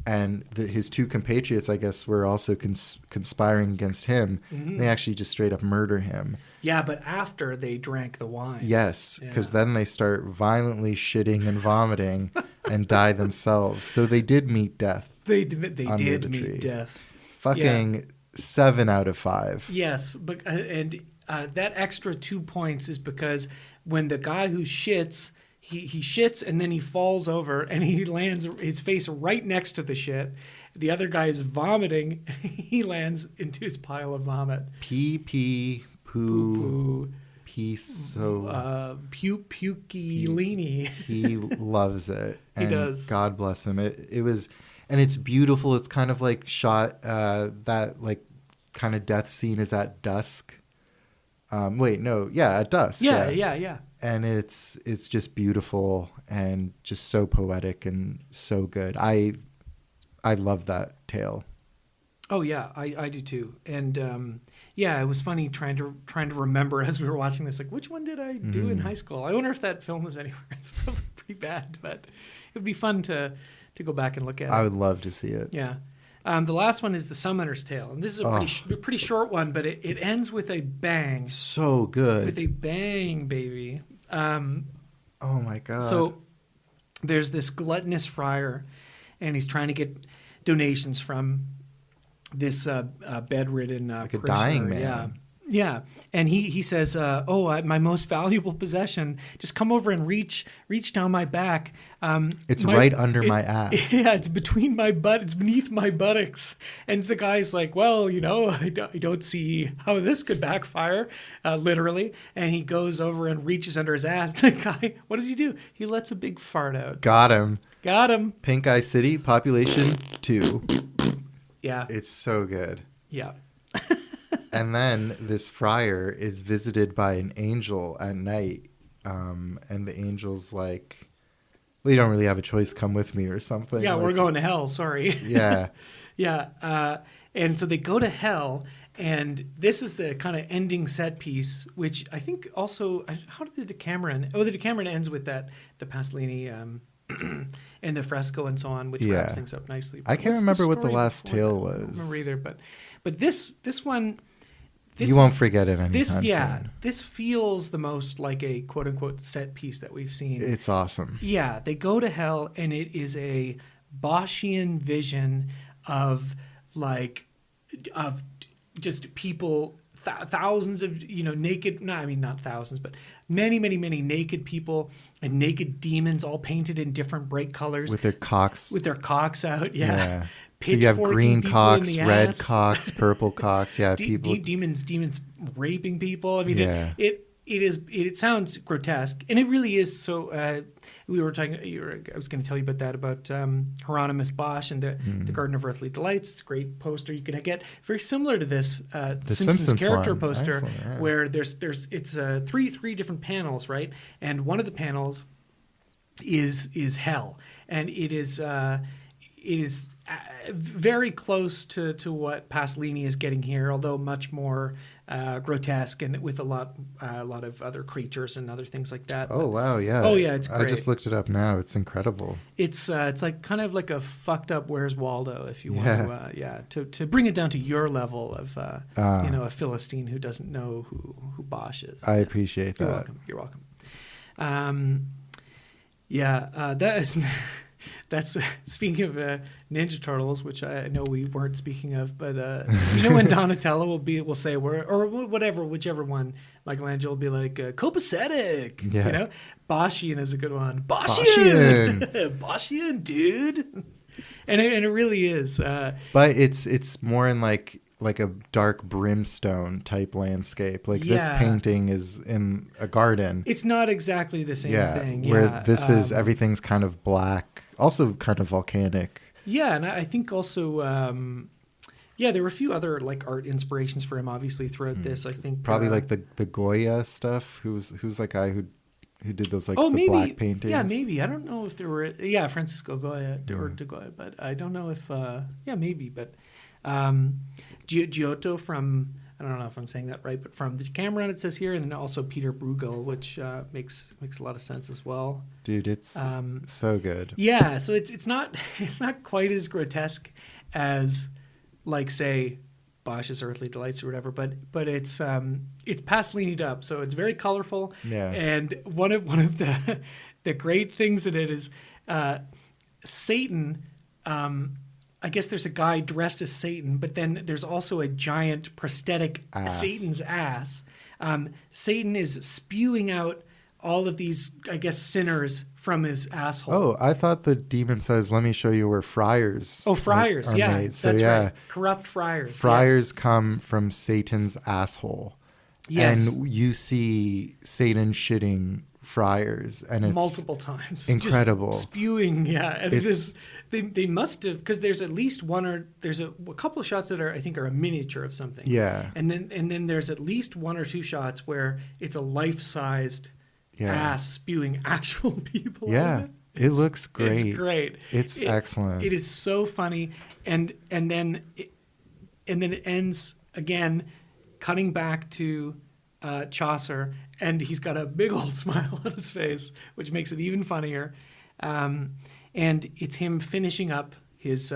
Speaker 5: and his 2 compatriots, I guess, were also conspiring against him. Mm-hmm. They actually just straight up murder him.
Speaker 6: Yeah, but after they drank the wine.
Speaker 5: Yes, because then they start violently shitting and vomiting and die themselves. So they did meet death.
Speaker 6: They did meet death.
Speaker 5: Fucking 7 out of 5.
Speaker 6: Yes, but that extra 2 points is because when the guy who shits, he shits and then he falls over and he lands his face right next to the shit. The other guy is vomiting and he lands into his pile of vomit.
Speaker 5: Pee. Poo.
Speaker 6: Pukey-leany.
Speaker 5: He loves it.
Speaker 6: He does.
Speaker 5: God bless him. It was, and it's beautiful. It's kind of like shot, that like kind of death scene is at dusk. At dusk.
Speaker 6: Yeah.
Speaker 5: And it's just beautiful and just so poetic and so good. I love that tale.
Speaker 6: Oh yeah, I do too. And yeah, it was funny trying to remember as we were watching this, like which one did I do in high school? I wonder if that film is anywhere. It's probably pretty bad, but it would be fun to go back and look at it.
Speaker 5: I would love to see it.
Speaker 6: Yeah. The last one is The Summoner's Tale. And this is a pretty short one, but it ends with a bang.
Speaker 5: So good.
Speaker 6: With a bang, baby.
Speaker 5: Oh my God.
Speaker 6: So there's this gluttonous friar, and he's trying to get donations from this bedridden
Speaker 5: like a
Speaker 6: parishioner.
Speaker 5: dying man.
Speaker 6: Yeah. And he says, my most valuable possession, just come over and reach down my back.
Speaker 5: It's right under my ass.
Speaker 6: Yeah, it's between my butt. It's beneath my buttocks. And the guy's like, well, I don't see how this could backfire, literally. And he goes over and reaches under his ass. The guy, what does he do? He lets a big fart out.
Speaker 5: Got him. Pink Eye City, population 2.
Speaker 6: Yeah.
Speaker 5: It's so good.
Speaker 6: Yeah.
Speaker 5: And then this friar is visited by an angel at night. And the angel's like, well, you don't really have a choice. Come with me or something.
Speaker 6: Yeah,
Speaker 5: like,
Speaker 6: we're going to hell. Sorry.
Speaker 5: Yeah.
Speaker 6: Yeah. And so they go to hell. And this is the kind of ending set piece, which I think also, how did the Decameron? Oh, the Decameron ends with the Pasolini and the fresco and so on, which wraps things up nicely. But
Speaker 5: I can't remember what the last tale was.
Speaker 6: I don't remember either, but this one,
Speaker 5: you won't forget it anytime soon.
Speaker 6: This feels the most like a quote unquote set piece that we've seen.
Speaker 5: It's awesome.
Speaker 6: Yeah, they go to hell, and it is a Boschian vision of just people. Thousands of naked, not thousands, but many naked people and naked demons, all painted in different bright colors
Speaker 5: with their cocks
Speaker 6: out. Yeah.
Speaker 5: So you have green cocks, red
Speaker 6: ass.
Speaker 5: cocks, purple cocks. Yeah, people.
Speaker 6: Demons raping people. I mean, it sounds grotesque, and it really is. So we were talking. I was going to tell you about that about Hieronymus Bosch and the Garden of Earthly Delights. It's a great poster you can get, very similar to this
Speaker 5: the
Speaker 6: Simpsons character
Speaker 5: one.
Speaker 6: poster,
Speaker 5: Excellent,
Speaker 6: where it's three different panels, right? And one of the panels is hell, and it is very close to what Pasolini is getting here, although much more grotesque and with a lot of other creatures and other things like that.
Speaker 5: Oh wow, yeah.
Speaker 6: Oh yeah, it's great.
Speaker 5: I just looked it up now. It's incredible.
Speaker 6: It's like kind of like a fucked up Where's Waldo, if you want to bring it down to your level of a Philistine who doesn't know who Bosch is.
Speaker 5: I appreciate that.
Speaker 6: You're welcome. That is. That's speaking of Ninja Turtles, which I know we weren't speaking of, but when Donatello will say whichever one, Michelangelo will be like copacetic.
Speaker 5: Yeah.
Speaker 6: Boschian is a good one. Boschian, Boschian, dude. And it really is. But
Speaker 5: it's more in like a dark brimstone type landscape. Like this painting is in a garden.
Speaker 6: It's not exactly the same thing.
Speaker 5: Where this is everything's kind of black, also kind of volcanic. Yeah,
Speaker 6: and I think also there were a few other like art inspirations for him obviously throughout this. I think
Speaker 5: probably like the Goya stuff. Who's that guy who did those the black paintings?
Speaker 6: Yeah, maybe. I don't know if there were Francisco Goya or de Goya, but I don't know if maybe, but Giotto from, I don't know if I'm saying that right, but from the Decameron it says here, and then also Peter Bruegel, which makes a lot of sense as well. Dude,
Speaker 5: it's so good.
Speaker 6: Yeah, so it's not quite as grotesque as like say Bosch's Earthly Delights or whatever, but it's Pasolini'd up, so it's very colorful.
Speaker 5: Yeah.
Speaker 6: And one of the great things in it is Satan. I guess there's a guy dressed as Satan, but then there's also a giant prosthetic Satan's ass. Satan is spewing out all of these, I guess, sinners from his asshole.
Speaker 5: Oh, I thought the demon says, "Let me show you where friars."
Speaker 6: Oh, friars,
Speaker 5: are made. So,
Speaker 6: that's right. Corrupt friars.
Speaker 5: Friars come from Satan's asshole.
Speaker 6: Yes.
Speaker 5: And you see Satan shitting friars, and it's
Speaker 6: multiple times,
Speaker 5: incredible,
Speaker 6: just spewing. And it is. They must have, because there's at least there's a couple of shots that I think are a miniature of something.
Speaker 5: Yeah.
Speaker 6: And then there's at least one or two shots where it's a life-sized ass spewing actual people.
Speaker 5: Yeah. It looks great.
Speaker 6: It's great.
Speaker 5: It's excellent.
Speaker 6: It is so funny, and then and then it ends again, cutting back to Chaucer, and he's got a big old smile on his face, which makes it even funnier. And it's him finishing up his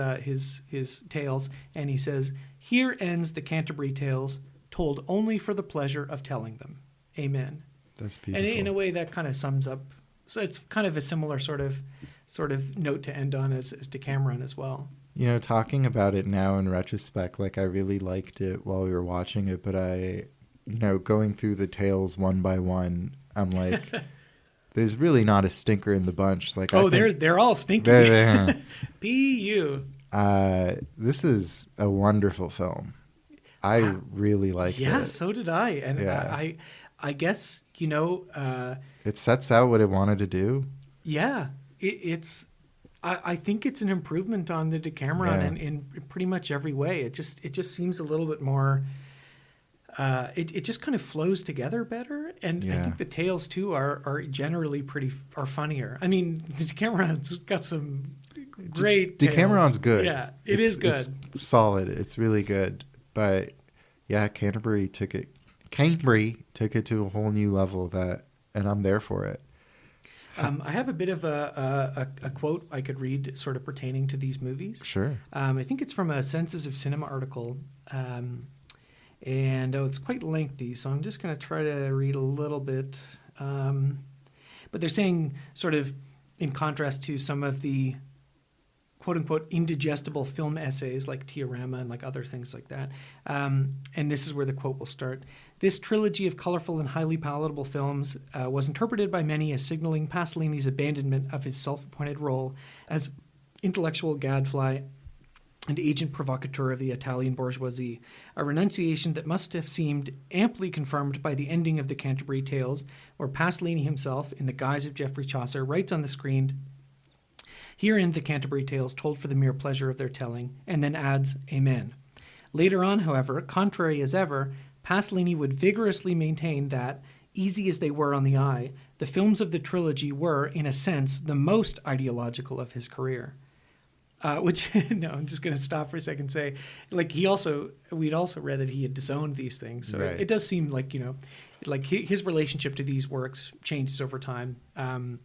Speaker 6: tales, and he says, "Here ends the Canterbury Tales, told only for the pleasure of telling them. Amen."
Speaker 5: That's beautiful.
Speaker 6: And in a way, that kind of sums up. So it's kind of a similar sort of note to end on as Decameron as well.
Speaker 5: You know, talking about it now in retrospect, like I really liked it while we were watching it, but going through the tales one by one, I'm like, there's really not a stinker in the bunch. Like,
Speaker 6: they're all stinky. P.U.
Speaker 5: This is a wonderful film. I really liked it.
Speaker 6: Yeah, so did I. And I guess,
Speaker 5: it sets out what it wanted to do.
Speaker 6: Yeah, it's. I think it's an improvement on the Decameron in pretty much every way. It just seems a little bit more. It just kind of flows together better, and I think the tales too are generally are funnier. I mean, the Decameron's got some great.
Speaker 5: Decameron's good.
Speaker 6: Yeah, it's good.
Speaker 5: It's solid. It's really good. But yeah, Canterbury took it to a whole new level and I'm there for it.
Speaker 6: I have a bit of a quote I could read sort of pertaining to these movies.
Speaker 5: Sure.
Speaker 6: I think it's from a Senses of Cinema article. And it's quite lengthy, so I'm just going to try to read a little bit. But they're saying, sort of in contrast to some of the quote-unquote indigestible film essays like Teorema and like other things like that. And this is where the quote will start. "This trilogy of colorful and highly palatable films was interpreted by many as signaling Pasolini's abandonment of his self-appointed role as intellectual gadfly and agent provocateur of the Italian bourgeoisie, a renunciation that must have seemed amply confirmed by the ending of the Canterbury Tales, where Pasolini himself, in the guise of Geoffrey Chaucer, writes on the screen, 'Herein the Canterbury Tales told for the mere pleasure of their telling,' and then adds, 'Amen.' Later on, however, contrary as ever, Pasolini would vigorously maintain that, easy as they were on the eye, the films of the trilogy were, in a sense, the most ideological of his career." Which, no, I'm just going to stop for a second and say, like, we'd also read that he had disowned these things. So
Speaker 5: right.
Speaker 6: it does seem like, like his relationship to these works changes over time. And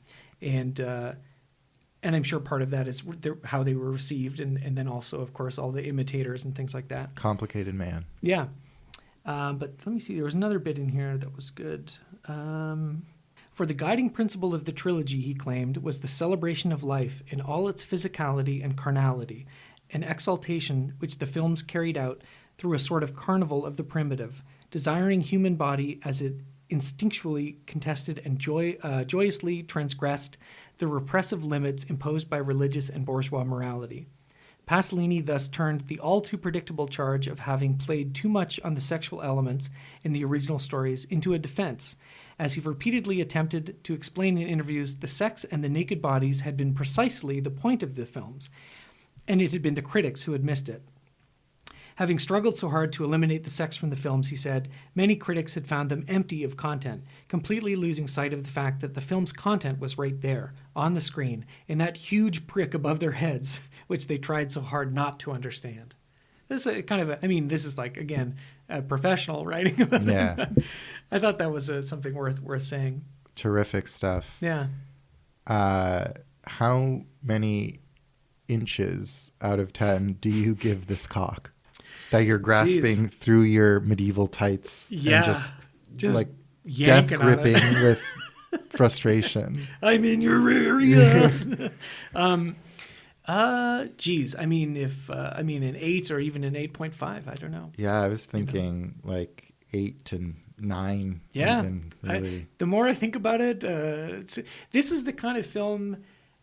Speaker 6: I'm sure part of that is how they were received. And then also, of course, all the imitators and things like that.
Speaker 5: Complicated man.
Speaker 6: Yeah. But let me see. There was another bit in here that was good. For the guiding principle of the trilogy, he claimed, was the celebration of life in all its physicality and carnality, an exaltation which the films carried out through a sort of carnival of the primitive, desiring human body as it instinctually contested and joyously transgressed the repressive limits imposed by religious and bourgeois morality. Pasolini thus turned the all-too-predictable charge of having played too much on the sexual elements in the original stories into a defense, as he repeatedly attempted to explain in interviews the sex and the naked bodies had been precisely the point of the films, and it had been the critics who had missed it. Having struggled so hard to eliminate the sex from the films, he said, many critics had found them empty of content, completely losing sight of the fact that the film's content was right there, on the screen, in that huge prick above their heads, which they tried so hard not to understand. This is this is like, again, professional writing about it. I thought that was something worth saying.
Speaker 5: Terrific stuff.
Speaker 6: Yeah.
Speaker 5: How many inches out of 10 do you give this cock that you're grasping through your medieval tights and just like death gripping with frustration?
Speaker 6: I'm in your area. Geez, I mean, if an 8 or even an 8.5, I don't know.
Speaker 5: Yeah, I was thinking like 8 to 9.
Speaker 6: Yeah,
Speaker 5: even, really.
Speaker 6: The more I think about it, this is the kind of film.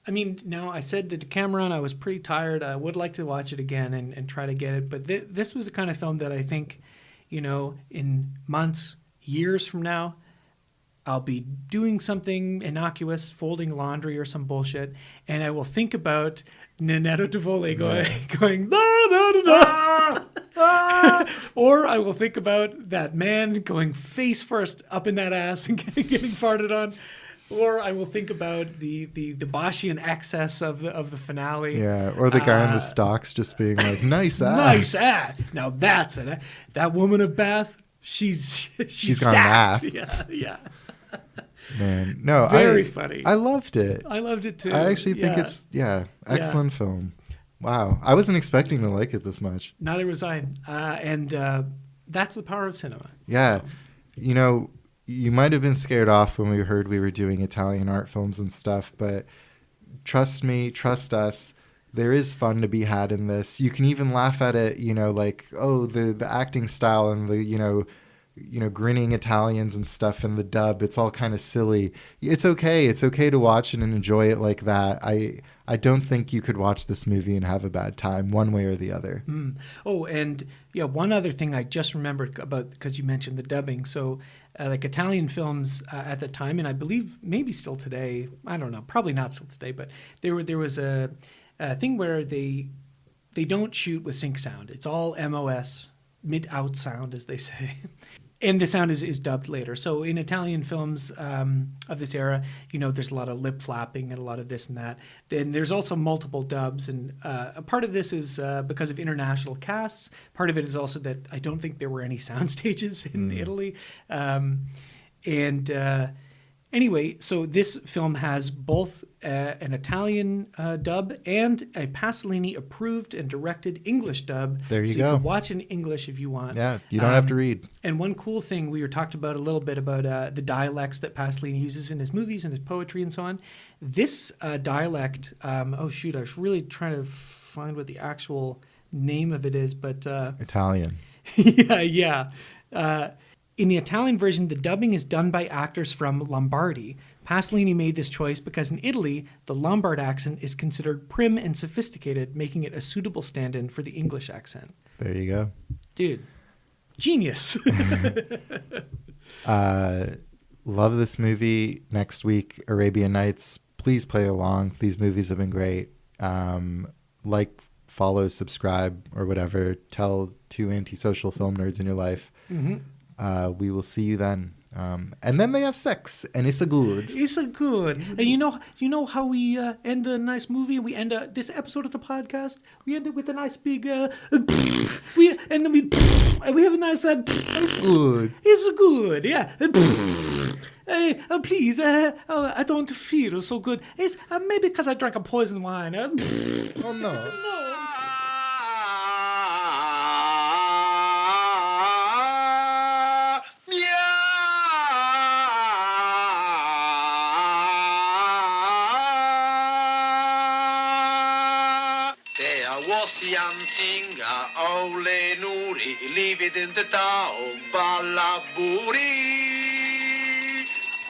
Speaker 6: I mean, now I said the Decameron, I was pretty tired. I would like to watch it again and try to get it, but this was the kind of film that I think, in months, years from now, I'll be doing something innocuous, folding laundry or some bullshit, and I will think about Ninetto Davoli going da, da, da, da. Or I will think about that man going face first up in that ass and getting farted on. Or I will think about the Boschian excess of the finale.
Speaker 5: Yeah, or the guy in the stocks just being like, "Nice ass."
Speaker 6: Nice ad. Now that's it. That woman of Bath, she's
Speaker 5: gone
Speaker 6: stacked.
Speaker 5: math.
Speaker 6: Yeah.
Speaker 5: Man, no,
Speaker 6: Very funny.
Speaker 5: I loved it.
Speaker 6: I loved it too.
Speaker 5: I actually think it's excellent film. Wow, I wasn't expecting to like it this much.
Speaker 6: Neither was I. And that's the power of cinema.
Speaker 5: Yeah, you know, you might have been scared off when we heard we were doing Italian art films and stuff, but trust me, trust us. There is fun to be had in this. You can even laugh at it, you know, like, oh, the acting style and the, you know, grinning Italians and stuff in the dub. It's all kind of silly. It's okay. It's okay to watch it and enjoy it like that. I don't think you could watch this movie and have a bad time one way or the other.
Speaker 6: Oh, and yeah, one other thing I just remembered about, because you mentioned the dubbing. So like Italian films at the time, and I believe maybe still today, I don't know, probably not still today, but there was a thing where they don't shoot with sync sound. It's all MOS, mid-out sound, as they say. And the sound is dubbed later. So in Italian films of this era, you know, there's a lot of lip flapping and a lot of this and that. Then there's also multiple dubs. And a part of this is because of international casts. Part of it is also that I don't think there were any sound stages in Italy. Anyway, so this film has both an Italian dub and a Pasolini approved and directed English dub.
Speaker 5: There you
Speaker 6: so
Speaker 5: go.
Speaker 6: You can watch in English if you want.
Speaker 5: Yeah, you don't have to read.
Speaker 6: And one cool thing, we were talked about a little bit about the dialects that Pasolini uses in his movies and his poetry and so on. This dialect, I was really trying to find what the actual name of it is, but...
Speaker 5: Italian.
Speaker 6: yeah. In the Italian version, the dubbing is done by actors from Lombardy. Pasolini made this choice because in Italy, the Lombard accent is considered prim and sophisticated, making it a suitable stand-in for the English accent.
Speaker 5: There you go.
Speaker 6: Dude, genius.
Speaker 5: Love this movie. Next week, Arabian Nights. Please play along. These movies have been great. Like, follow, subscribe, or whatever. Tell 2 antisocial film nerds in your life.
Speaker 6: Mm-hmm.
Speaker 5: We will see you then. And then they have sex, and it's a good.
Speaker 6: It's a good. And you know how we end a nice movie? We end this episode of the podcast. We end it with a nice big. We have a nice.
Speaker 5: It's good.
Speaker 6: It's good, yeah. Please, I don't feel so good. It's maybe because I drank a poison wine.
Speaker 5: Oh no.
Speaker 6: No.
Speaker 7: Ole Nuri, live in the town, Ballaburi.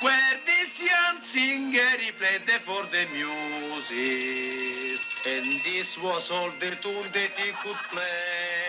Speaker 7: Where this young singer, he played for the music. And this was all the tune that he could play.